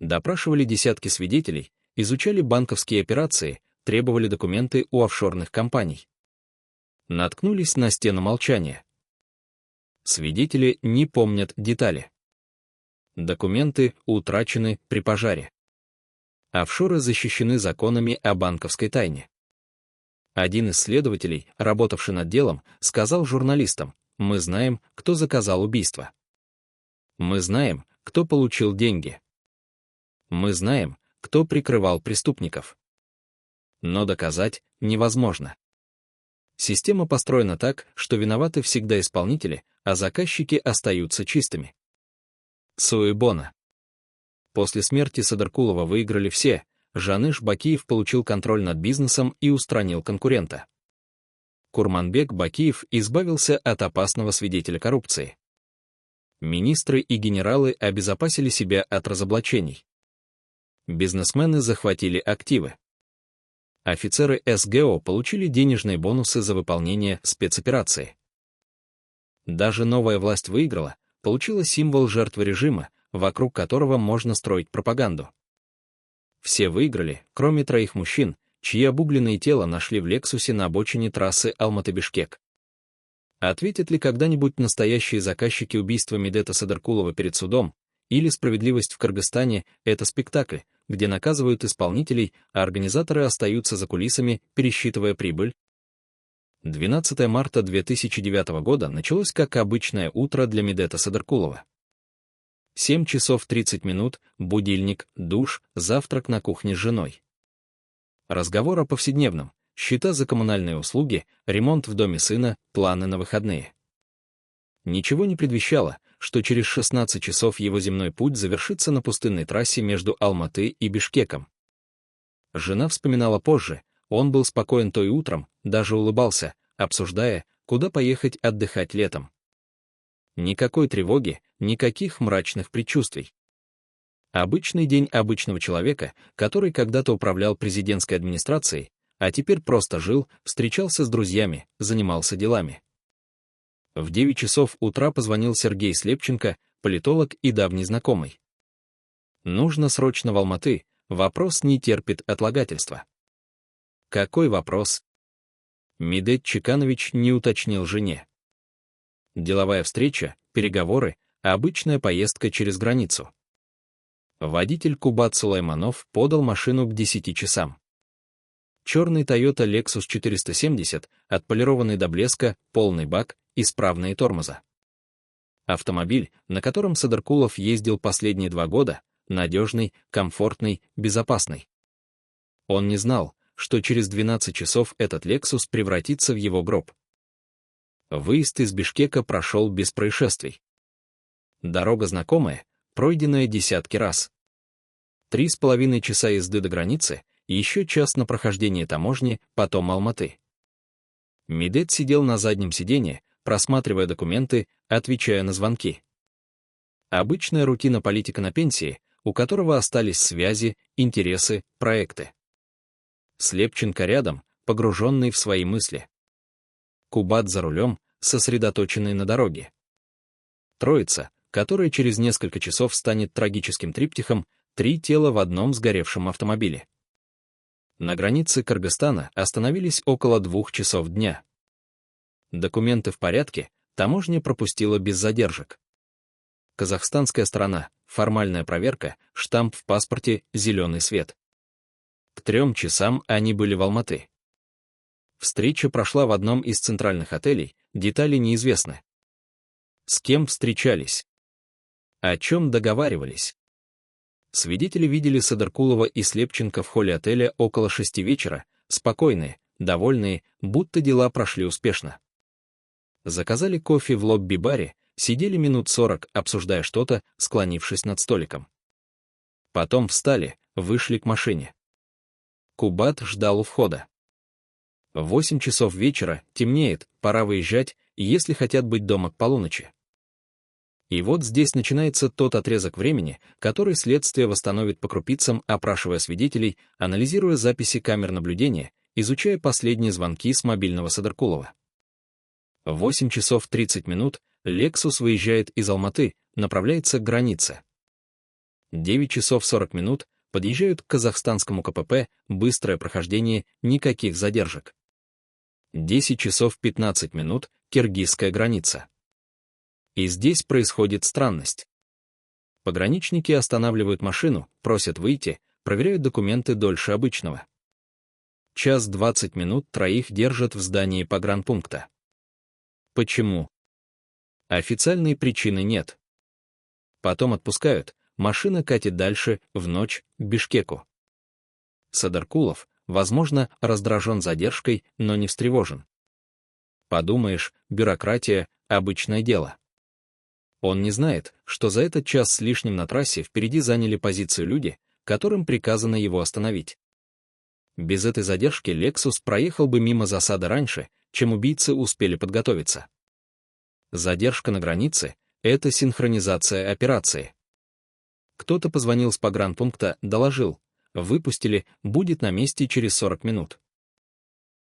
Допрашивали десятки свидетелей, изучали банковские операции, требовали документы у офшорных компаний. Наткнулись на стену молчания. Свидетели не помнят детали. Документы утрачены при пожаре. Офшоры защищены законами о банковской тайне. Один из следователей, работавший над делом, сказал журналистам: «Мы знаем, кто заказал убийство. Мы знаем, кто получил деньги. Мы знаем, кто прикрывал преступников. Но доказать невозможно. Система построена так, что виноваты всегда исполнители, а заказчики остаются чистыми». Суи Бона. После смерти Садаркулова выиграли все. Жаныш Бакиев получил контроль над бизнесом и устранил конкурента. Курманбек Бакиев избавился от опасного свидетеля коррупции. Министры и генералы обезопасили себя от разоблачений. Бизнесмены захватили активы. Офицеры СГО получили денежные бонусы за выполнение спецоперации. Даже новая власть выиграла, получила символ жертвы режима, вокруг которого можно строить пропаганду. Все выиграли, кроме 3 мужчин, чьи обугленные тела нашли в Лексусе на обочине трассы Алматы-Бишкек. Ответят ли когда-нибудь настоящие заказчики убийства Медета Садаркулова перед судом, или справедливость в Кыргызстане — это спектакль, где наказывают исполнителей, а организаторы остаются за кулисами, пересчитывая прибыль? 12 марта 2009 года началось как обычное утро для Медета Садаркулова. 7 часов 30 минут, будильник, душ, завтрак на кухне с женой. Разговор о повседневном, счета за коммунальные услуги, ремонт в доме сына, планы на выходные. Ничего не предвещало, что через 16 часов его земной путь завершится на пустынной трассе между Алматы и Бишкеком. Жена вспоминала позже, он был спокоен то и утром, даже улыбался, обсуждая, куда поехать отдыхать летом. Никакой тревоги, никаких мрачных предчувствий. Обычный день обычного человека, который когда-то управлял президентской администрацией, а теперь просто жил, встречался с друзьями, занимался делами. В 9 часов утра позвонил Сергей Слепченко, политолог и давний знакомый. Нужно срочно в Алматы, вопрос не терпит отлагательства. Какой вопрос? Медет Чеканович не уточнил жене. Деловая встреча, переговоры, обычная поездка через границу. Водитель Кубат Сулайманов подал машину к 10 часам. Черный Toyota Lexus 470, отполированный до блеска, полный бак, исправные тормоза. Автомобиль, на котором Садаркулов ездил последние 2 года, надежный, комфортный, безопасный. Он не знал, что через 12 часов этот Lexus превратится в его гроб. Выезд из Бишкека прошел без происшествий. Дорога знакомая, пройденная десятки раз. 3,5 часа езды до границы, еще час на прохождение таможни, потом Алматы. Медет сидел на заднем сиденье, просматривая документы, отвечая на звонки. Обычная рутина политика на пенсии, у которого остались связи, интересы, проекты. Слепченко рядом, погруженный в свои мысли. Кубат за рулем, сосредоточенный на дороге. Троица, которая через несколько часов станет трагическим триптихом, 3 тела в одном сгоревшем автомобиле. На границе Кыргызстана остановились около 2 часов дня. Документы в порядке, таможня пропустила без задержек. Казахстанская сторона, формальная проверка, штамп в паспорте, зеленый свет. К 3 часам они были в Алматы. Встреча прошла в одном из центральных отелей, детали неизвестны. С кем встречались? О чем договаривались? Свидетели видели Садаркулова и Слепченко в холле отеля около 6 вечера, спокойные, довольные, будто дела прошли успешно. Заказали кофе в лобби-баре, сидели минут 40, обсуждая что-то, склонившись над столиком. Потом встали, вышли к машине. Кубат ждал у входа. 8 часов вечера, темнеет, пора выезжать, если хотят быть дома к полуночи. И вот здесь начинается тот отрезок времени, который следствие восстановит по крупицам, опрашивая свидетелей, анализируя записи камер наблюдения, изучая последние звонки с мобильного Садаркулова. В 8 часов 30 минут Lexus выезжает из Алматы, направляется к границе. 9 часов 40 минут подъезжают к казахстанскому КПП, быстрое прохождение, никаких задержек. 10 часов 15 минут киргизская граница. И здесь происходит странность. Пограничники останавливают машину, просят выйти, проверяют документы дольше обычного. 1:20 троих держат в здании погранпункта. Почему? Официальной причины нет. Потом отпускают, машина катит дальше, в ночь, к Бишкеку. Садаркулов, возможно, раздражен задержкой, но не встревожен. Подумаешь, бюрократия — обычное дело. Он не знает, что за этот час с лишним на трассе впереди заняли позицию люди, которым приказано его остановить. Без этой задержки Lexus проехал бы мимо засады раньше, чем убийцы успели подготовиться. Задержка на границе — это синхронизация операции. Кто-то позвонил с погранпункта, доложил: выпустили, будет на месте через 40 минут.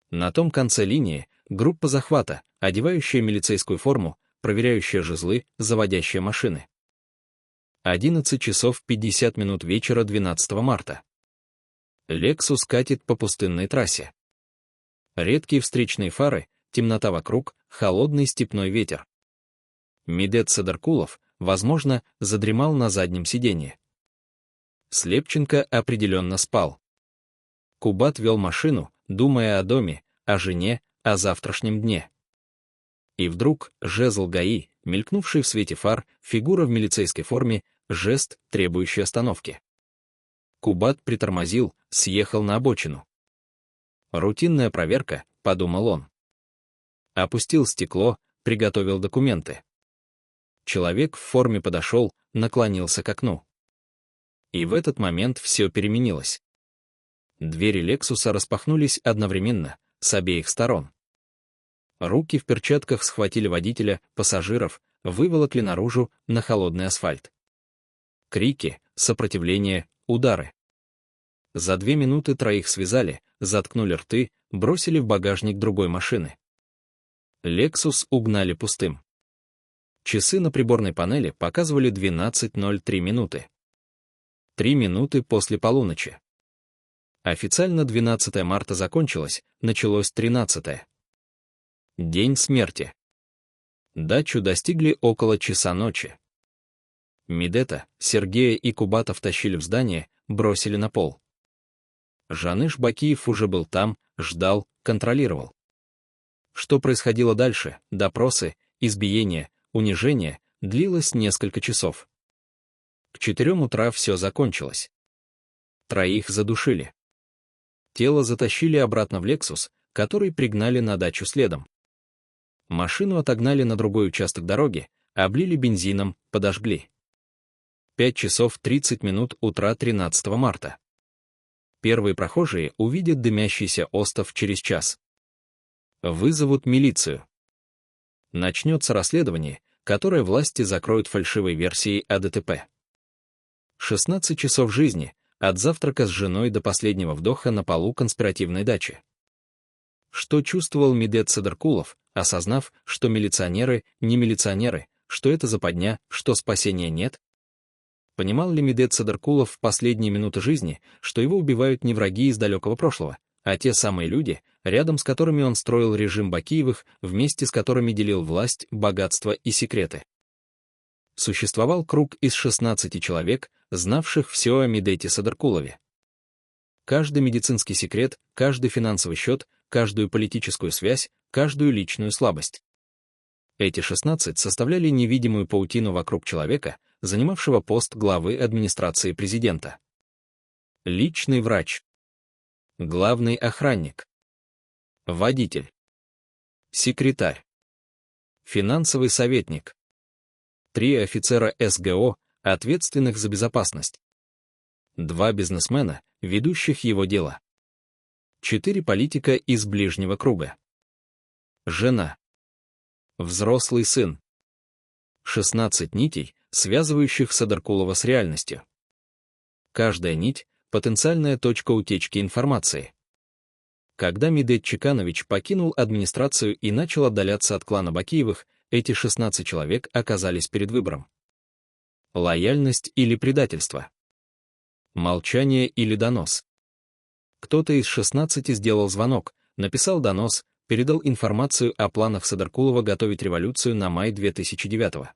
На том конце линии группа захвата, одевающая милицейскую форму, проверяющая жезлы, заводящая машины. 11 часов 50 минут вечера 12 марта. Lexus катит по пустынной трассе. Редкие встречные фары, темнота вокруг, холодный степной ветер. Медет Садаркулов, возможно, задремал на заднем сиденье. Слепченко определенно спал. Кубат вел машину, думая о доме, о жене, о завтрашнем дне. И вдруг жезл ГАИ, мелькнувший в свете фар, фигура в милицейской форме, жест, требующий остановки. Кубат притормозил, съехал на обочину. «Рутинная проверка», — подумал он. Опустил стекло, приготовил документы. Человек в форме подошел, наклонился к окну. И в этот момент все переменилось. Двери Лексуса распахнулись одновременно, с обеих сторон. Руки в перчатках схватили водителя, пассажиров, выволокли наружу, на холодный асфальт. Крики, сопротивление, удары. За 2 минуты троих связали, заткнули рты, бросили в багажник другой машины. Lexus угнали пустым. Часы на приборной панели показывали 12:03 минуты. 3 минуты после полуночи. Официально 12 марта закончилось, началось 13. День смерти. Дачу достигли около часа ночи. Медета, Сергея и Кубата втащили в здание, бросили на пол. Жаныш Бакиев уже был там, ждал, контролировал. Что происходило дальше, допросы, избиения, унижение, длилось несколько часов. К 4 утра все закончилось. Троих задушили. Тело затащили обратно в Lexus, который пригнали на дачу следом. Машину отогнали на другой участок дороги, облили бензином, подожгли. 5 часов 30 минут утра 13 марта. Первые прохожие увидят дымящийся остов через час. Вызовут милицию. Начнется расследование, которое власти закроют фальшивой версией о ДТП. 16 часов жизни, от завтрака с женой до последнего вдоха на полу конспиративной дачи. Что чувствовал Медет Садаркулов, осознав, что милиционеры не милиционеры, что это западня, что спасения нет? Понимал ли Медет Садаркулов в последние минуты жизни, что его убивают не враги из далекого прошлого, а те самые люди, рядом с которыми он строил режим Бакиевых, вместе с которыми делил власть, богатство и секреты? Существовал круг из 16 человек, знавших все о Медете Садаркулове. Каждый медицинский секрет, каждый финансовый счет, каждую политическую связь, каждую личную слабость. Эти 16 составляли невидимую паутину вокруг человека, занимавшего пост главы администрации президента. Личный врач. Главный охранник. Водитель. Секретарь. Финансовый советник. 3 офицера СГО, ответственных за безопасность. 2 бизнесмена, ведущих его дело. 4 политика из ближнего круга. Жена. Взрослый сын. 16 нитей, связывающих Садаркулова с реальностью. Каждая нить — потенциальная точка утечки информации. Когда Медет Чеканович покинул администрацию и начал отдаляться от клана Бакиевых, эти 16 человек оказались перед выбором. Лояльность или предательство? Молчание или донос? Кто-то из 16 сделал звонок, написал донос, передал информацию о планах Садаркулова готовить революцию на май 2009-го.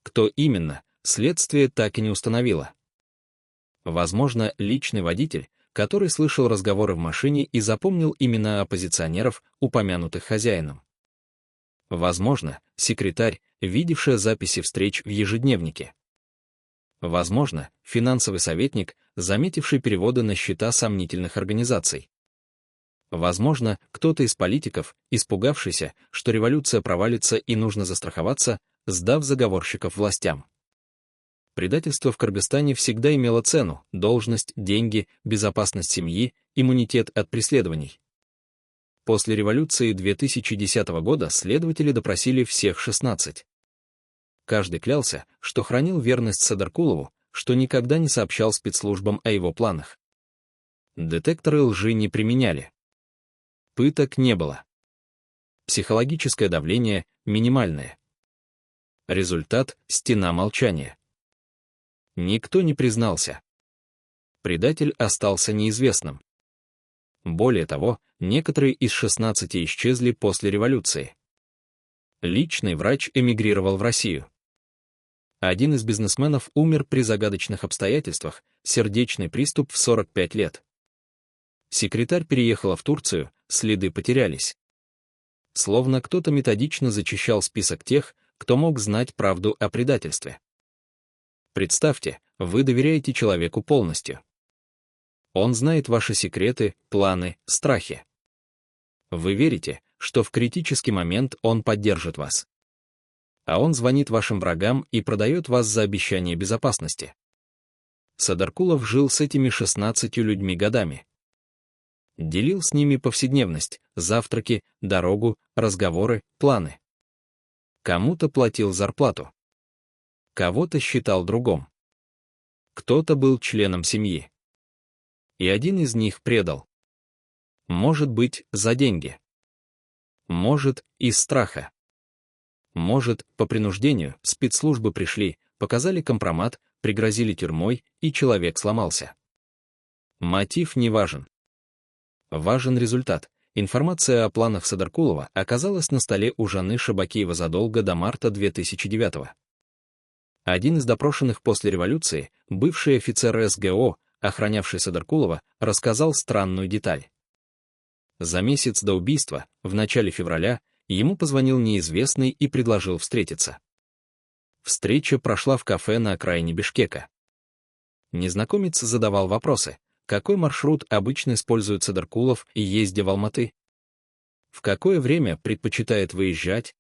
Кто именно, следствие так и не установило. Возможно, личный водитель, который слышал разговоры в машине и запомнил имена оппозиционеров, упомянутых хозяином. Возможно, секретарь, видевшая записи встреч в ежедневнике. Возможно, финансовый советник, заметивший переводы на счета сомнительных организаций. Возможно, кто-то из политиков, испугавшийся, что революция провалится и нужно застраховаться, сдав заговорщиков властям. Предательство в Кыргызстане всегда имело цену: должность, деньги, безопасность семьи, иммунитет от преследований. После революции 2010 года следователи допросили всех 16. Каждый клялся, что хранил верность Садаркулову, что никогда не сообщал спецслужбам о его планах. Детекторы лжи не применяли. Пыток не было. Психологическое давление минимальное. Результат — стена молчания. Никто не признался. Предатель остался неизвестным. Более того, некоторые из 16 исчезли после революции. Личный врач эмигрировал в Россию. Один из бизнесменов умер при загадочных обстоятельствах, сердечный приступ в 45 лет. Секретарь переехала в Турцию, следы потерялись. Словно кто-то методично зачищал список тех, кто мог знать правду о предательстве. Представьте, вы доверяете человеку полностью. Он знает ваши секреты, планы, страхи. Вы верите, что в критический момент он поддержит вас. А он звонит вашим врагам и продает вас за обещание безопасности. Садаркулов жил с этими 16 людьми годами. Делил с ними повседневность, завтраки, дорогу, разговоры, планы. Кому-то платил зарплату. Кого-то считал другом. Кто-то был членом семьи. И один из них предал. Может быть, за деньги. Может, из страха. Может, по принуждению, спецслужбы пришли, показали компромат, пригрозили тюрьмой, и человек сломался. Мотив не важен. Важен результат. Информация о планах Садаркулова оказалась на столе у Жанны Шабакиева задолго до марта 2009-го. Один из допрошенных после революции, бывший офицер СГО, охранявший Садаркулова, рассказал странную деталь. За месяц до убийства, в начале февраля, ему позвонил неизвестный и предложил встретиться. Встреча прошла в кафе на окраине Бишкека. Незнакомец задавал вопросы: какой маршрут обычно использует Садаркулов, ездя в Алматы? В какое время предпочитает выезжать?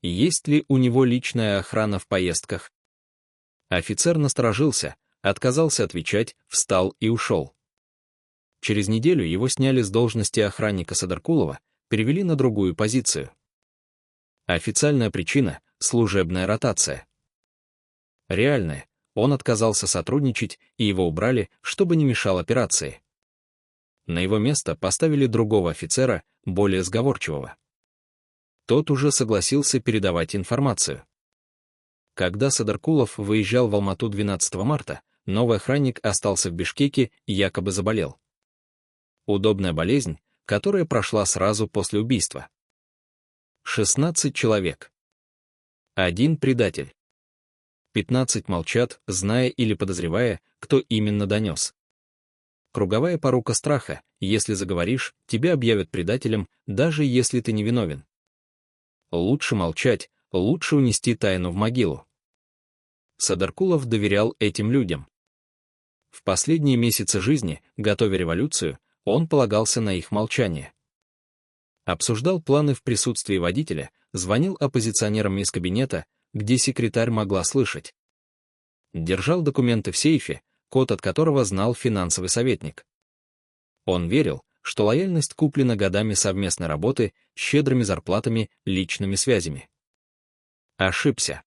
Есть ли у него личная охрана в поездках? Офицер насторожился, отказался отвечать, встал и ушел. Через неделю его сняли с должности охранника Садаркулова, перевели на другую позицию. Официальная причина — служебная ротация. Реальная — он отказался сотрудничать, и его убрали, чтобы не мешал операции. На его место поставили другого офицера, более сговорчивого. Тот уже согласился передавать информацию. Когда Садаркулов выезжал в Алмату 12 марта, новый охранник остался в Бишкеке и якобы заболел. Удобная болезнь, которая прошла сразу после убийства. 16 человек. Один предатель. 15 молчат, зная или подозревая, кто именно донес. Круговая порука страха: если заговоришь, тебя объявят предателем, даже если ты невиновен. Лучше молчать, лучше унести тайну в могилу. Садаркулов доверял этим людям. В последние месяцы жизни, готовя революцию, он полагался на их молчание. Обсуждал планы в присутствии водителя, звонил оппозиционерам из кабинета, где секретарь могла слышать. Держал документы в сейфе, код от которого знал финансовый советник. Он верил, что лояльность куплена годами совместной работы, щедрыми зарплатами, личными связями. Ошибся.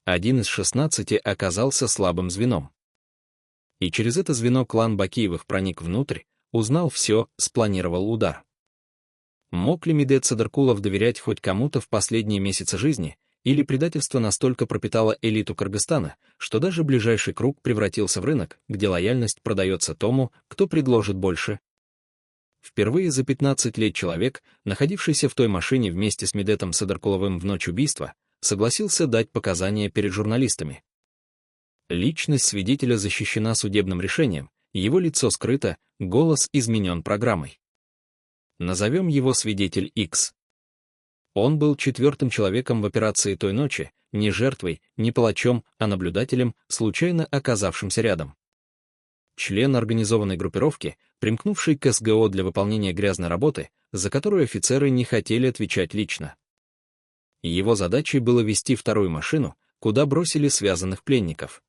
Один из 16 оказался слабым звеном. И через это звено клан Бакиевых проник внутрь, узнал все, спланировал удар. Мог ли Медет Садыркулов доверять хоть кому-то в последние месяцы жизни, или предательство настолько пропитало элиту Кыргызстана, что даже ближайший круг превратился в рынок, где лояльность продается тому, кто предложит больше? Впервые за 15 лет человек, находившийся в той машине вместе с Медетом Садыркуловым в ночь убийства, согласился дать показания перед журналистами. Личность свидетеля защищена судебным решением, его лицо скрыто, голос изменен программой. Назовем его свидетель X. Он был четвертым человеком в операции той ночи, не жертвой, не палачом, а наблюдателем, случайно оказавшимся рядом. Член организованной группировки, примкнувший к СГО для выполнения грязной работы, за которую офицеры не хотели отвечать лично. Его задачей было вести вторую машину, куда бросили связанных пленников.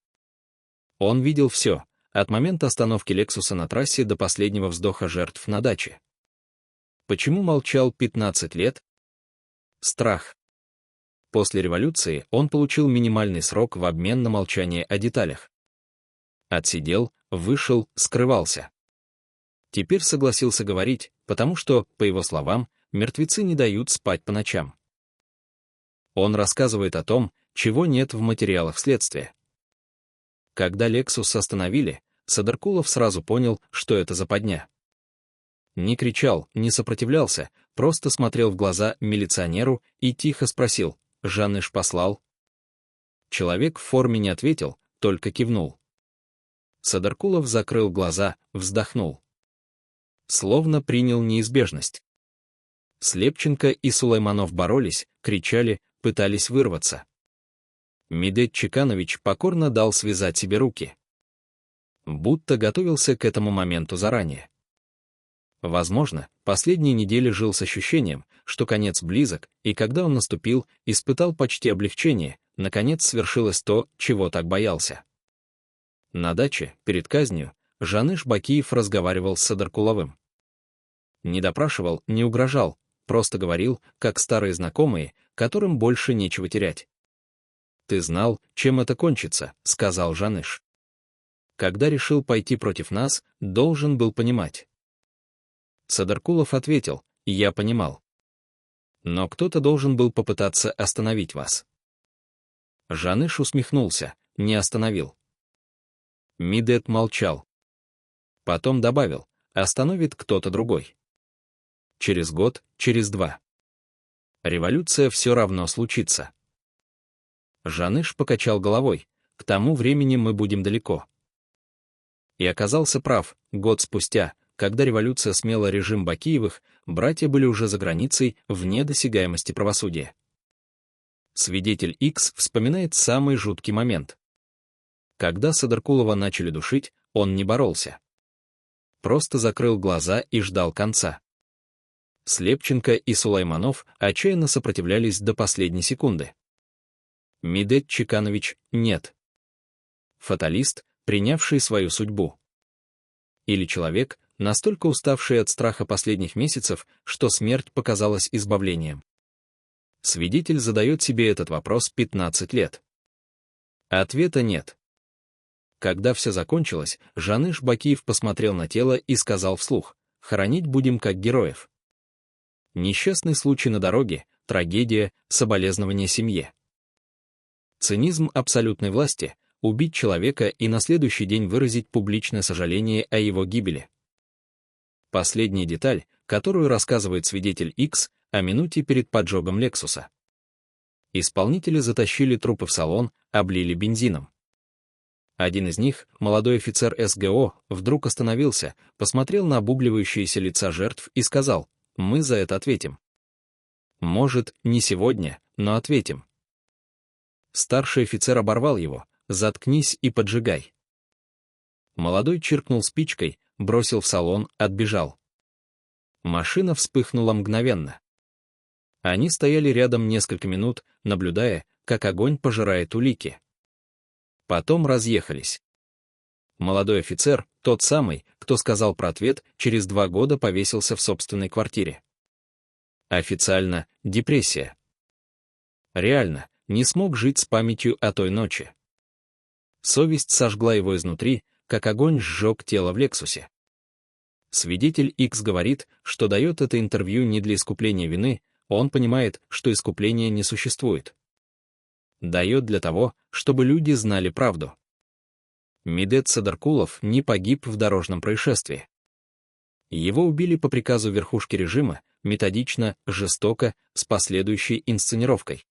Он видел все, от момента остановки Лексуса на трассе до последнего вздоха жертв на даче. Почему молчал 15 лет? Страх. После революции он получил минимальный срок в обмен на молчание о деталях. Отсидел, вышел, скрывался. Теперь согласился говорить, потому что, по его словам, мертвецы не дают спать по ночам. Он рассказывает о том, чего нет в материалах следствия. Когда Лексус остановили, Садыркулов сразу понял, что это западня. Не кричал, не сопротивлялся, просто смотрел в глаза милиционеру и тихо спросил: «Жаныш послал?» Человек в форме не ответил, только кивнул. Садыркулов закрыл глаза, вздохнул. Словно принял неизбежность. Слепченко и Сулайманов боролись, кричали, пытались вырваться. Медет Чеканович покорно дал связать себе руки. Будто готовился к этому моменту заранее. Возможно, последние недели жил с ощущением, что конец близок, и когда он наступил, испытал почти облегчение, наконец свершилось то, чего так боялся. На даче, перед казнью, Жаныш Бакиев разговаривал с Садыркуловым. Не допрашивал, не угрожал, просто говорил, как старые знакомые, которым больше нечего терять. «Ты знал, чем это кончится», — сказал Жаныш. «Когда решил пойти против нас, должен был понимать». Садыркулов ответил: «Я понимал. Но кто-то должен был попытаться остановить вас». Жаныш усмехнулся, не остановил. Медет молчал. Потом добавил: «Остановит кто-то другой. Через год, через 2. Революция все равно случится». Жаныш покачал головой: «К тому времени мы будем далеко». И оказался прав, год спустя, когда революция смела режим Бакиевых, братья были уже за границей, вне досягаемости правосудия. Свидетель X вспоминает самый жуткий момент. Когда Садыркулова начали душить, он не боролся. Просто закрыл глаза и ждал конца. Слепченко и Сулайманов отчаянно сопротивлялись до последней секунды. Медет Чеканович — нет. Фаталист, принявший свою судьбу. Или человек, настолько уставший от страха последних месяцев, что смерть показалась избавлением. Свидетель задает себе этот вопрос 15 лет. Ответа нет. Когда все закончилось, Жаныш Бакиев посмотрел на тело и сказал вслух: «Хоронить будем как героев». Несчастный случай на дороге, трагедия, соболезнование семье. Цинизм абсолютной власти — убить человека и на следующий день выразить публичное сожаление о его гибели. Последняя деталь, которую рассказывает свидетель X, о минуте перед поджогом Лексуса. Исполнители затащили трупы в салон, облили бензином. Один из них, молодой офицер СГО, вдруг остановился, посмотрел на обугливающиеся лица жертв и сказал: «Мы за это ответим». Может, не сегодня, но ответим. Старший офицер оборвал его: «Заткнись и поджигай». Молодой чиркнул спичкой, бросил в салон, отбежал. Машина вспыхнула мгновенно. Они стояли рядом несколько минут, наблюдая, как огонь пожирает улики. Потом разъехались. Молодой офицер, тот самый, кто сказал про ответ, через 2 года повесился в собственной квартире. Официально – депрессия. Реально, не смог жить с памятью о той ночи. Совесть сожгла его изнутри, как огонь сжег тело в Лексусе. Свидетель X говорит, что дает это интервью не для искупления вины, он понимает, что искупления не существует. Дает для того, чтобы люди знали правду. Медет Садаркулов не погиб в дорожном происшествии. Его убили по приказу верхушки режима, методично, жестоко, с последующей инсценировкой.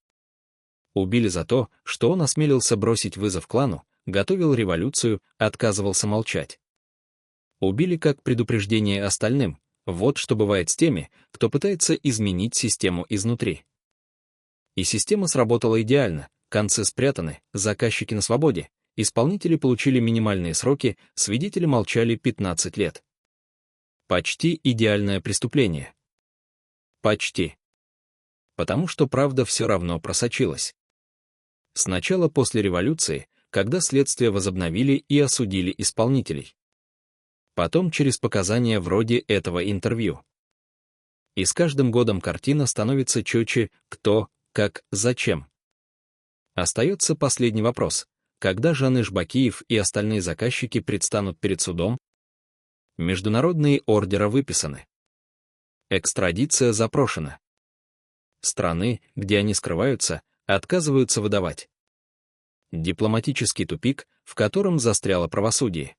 Убили за то, что он осмелился бросить вызов клану, готовил революцию, отказывался молчать. Убили как предупреждение остальным, вот что бывает с теми, кто пытается изменить систему изнутри. И система сработала идеально, концы спрятаны, заказчики на свободе, исполнители получили минимальные сроки, свидетели молчали 15 лет. Почти идеальное преступление. Почти. Потому что правда все равно просочилась. Сначала после революции, когда следствие возобновили и осудили исполнителей. Потом через показания вроде этого интервью. И с каждым годом картина становится четче: кто, как, зачем. Остается последний вопрос: когда Жаныш Бакиев и остальные заказчики предстанут перед судом? Международные ордеры выписаны. Экстрадиция запрошена. Страны, где они скрываются, отказываются выдавать. Дипломатический тупик, в котором застряло правосудие.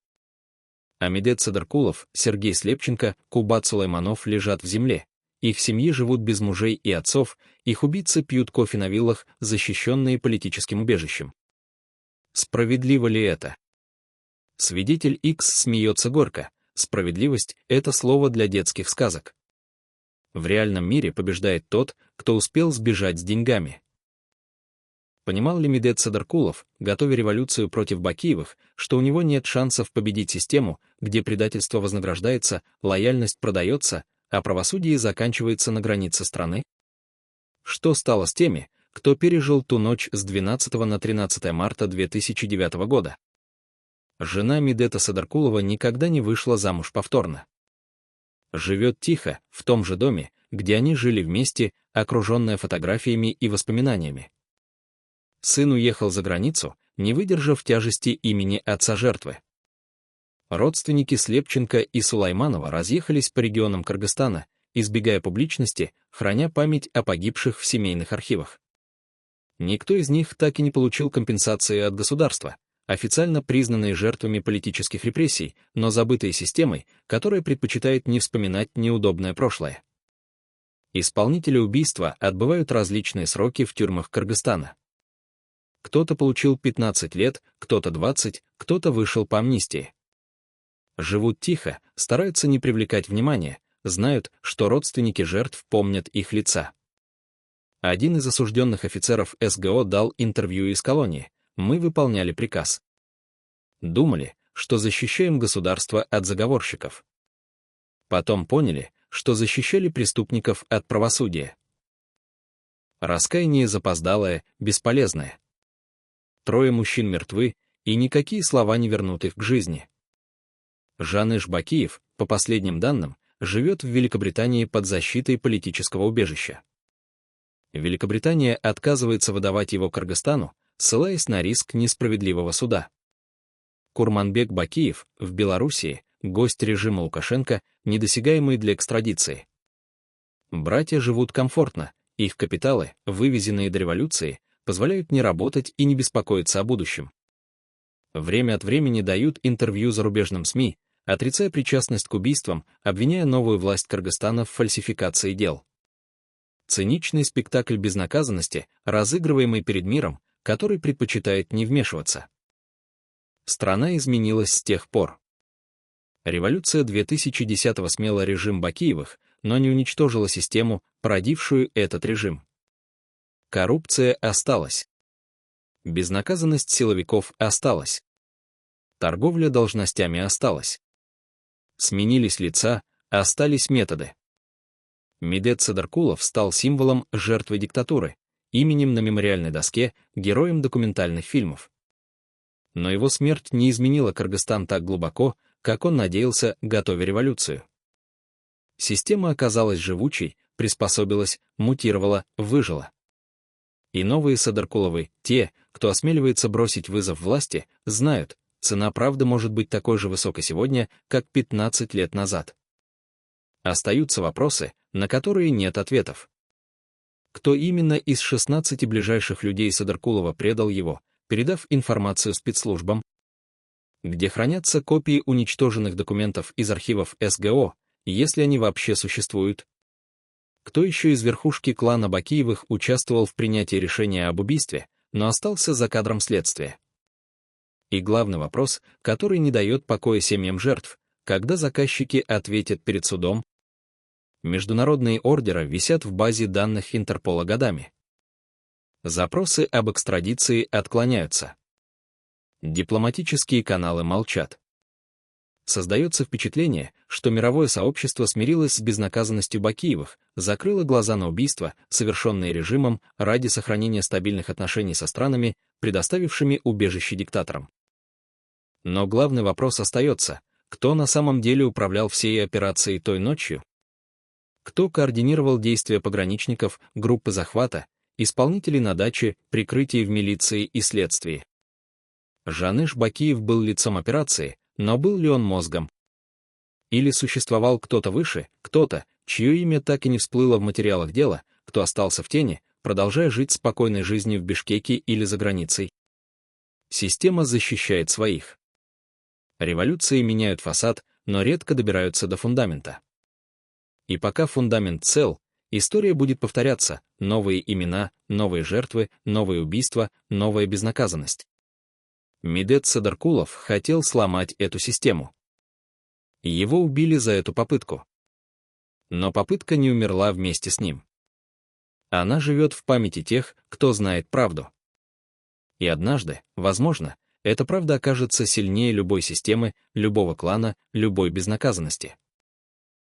Медет Садаркулов, Сергей Слепченко, Кубат Сулайманов лежат в земле. Их семьи живут без мужей и отцов, их убийцы пьют кофе на виллах, защищенные политическим убежищем. Справедливо ли это? Свидетель X смеется горько. Справедливость — это слово для детских сказок. В реальном мире побеждает тот, кто успел сбежать с деньгами. Понимал ли Медет Садаркулов, готовя революцию против Бакиевых, что у него нет шансов победить систему, где предательство вознаграждается, лояльность продается, а правосудие заканчивается на границе страны? Что стало с теми, кто пережил ту ночь с 12 на 13 марта 2009 года? Жена Медета Садаркулова никогда не вышла замуж повторно. Живет тихо, в том же доме, где они жили вместе, окруженная фотографиями и воспоминаниями. Сын уехал за границу, не выдержав тяжести имени отца жертвы. Родственники Слепченко и Сулайманова разъехались по регионам Кыргызстана, избегая публичности, храня память о погибших в семейных архивах. Никто из них так и не получил компенсации от государства, официально признанные жертвами политических репрессий, но забытые системой, которая предпочитает не вспоминать неудобное прошлое. Исполнители убийства отбывают различные сроки в тюрьмах Кыргызстана. Кто-то получил 15 лет, кто-то 20, кто-то вышел по амнистии. Живут тихо, стараются не привлекать внимания, знают, что родственники жертв помнят их лица. Один из осужденных офицеров СГО дал интервью из колонии: «Мы выполняли приказ. Думали, что защищаем государство от заговорщиков. Потом поняли, что защищали преступников от правосудия. Раскаяние запоздалое, бесполезное. 3 мужчин мертвы, и никакие слова не вернут их к жизни». Жаныш Бакиев, по последним данным, живет в Великобритании под защитой политического убежища. Великобритания отказывается выдавать его Кыргызстану, ссылаясь на риск несправедливого суда. Курманбек Бакиев, в Белоруссии, гость режима Лукашенко, недосягаемый для экстрадиции. Братья живут комфортно, их капиталы, вывезенные до революции, позволяют не работать и не беспокоиться о будущем. Время от времени дают интервью зарубежным СМИ, отрицая причастность к убийствам, обвиняя новую власть Кыргызстана в фальсификации дел. Циничный спектакль безнаказанности, разыгрываемый перед миром, который предпочитает не вмешиваться. Страна изменилась с тех пор. Революция 2010-го смела режим Бакиевых, но не уничтожила систему, породившую этот режим. Коррупция осталась. Безнаказанность силовиков осталась. Торговля должностями осталась. Сменились лица, остались методы. Медет Садаркулов стал символом жертвы диктатуры, именем на мемориальной доске, героем документальных фильмов. Но его смерть не изменила Кыргызстан так глубоко, как он надеялся, готовя революцию. Система оказалась живучей, приспособилась, мутировала, выжила. И новые Садаркуловы, те, кто осмеливается бросить вызов власти, знают, цена правды может быть такой же высокой сегодня, как 15 лет назад. Остаются вопросы, на которые нет ответов. Кто именно из 16 ближайших людей Садаркулова предал его, передав информацию спецслужбам? Где хранятся копии уничтоженных документов из архивов СГО, если они вообще существуют? Кто еще из верхушки клана Бакиевых участвовал в принятии решения об убийстве, но остался за кадром следствия? И главный вопрос, который не дает покоя семьям жертв, когда заказчики ответят перед судом? Международные ордеры висят в базе данных Интерпола годами. Запросы об экстрадиции отклоняются. Дипломатические каналы молчат. Создается впечатление, что мировое сообщество смирилось с безнаказанностью Бакиевых, закрыло глаза на убийства, совершенные режимом ради сохранения стабильных отношений со странами, предоставившими убежище диктаторам. Но главный вопрос остается: кто на самом деле управлял всей операцией той ночью? Кто координировал действия пограничников, группы захвата, исполнителей на даче, прикрытии в милиции и следствии? Жаныш Бакиев был лицом операции, но был ли он мозгом? Или существовал кто-то выше, кто-то, чье имя так и не всплыло в материалах дела, кто остался в тени, продолжая жить спокойной жизнью в Бишкеке или за границей? Система защищает своих. Революции меняют фасад, но редко добираются до фундамента. И пока фундамент цел, история будет повторяться: новые имена, новые жертвы, новые убийства, новая безнаказанность. Медет Садаркулов хотел сломать эту систему. Его убили за эту попытку. Но попытка не умерла вместе с ним. Она живет в памяти тех, кто знает правду. И однажды, возможно, эта правда окажется сильнее любой системы, любого клана, любой безнаказанности.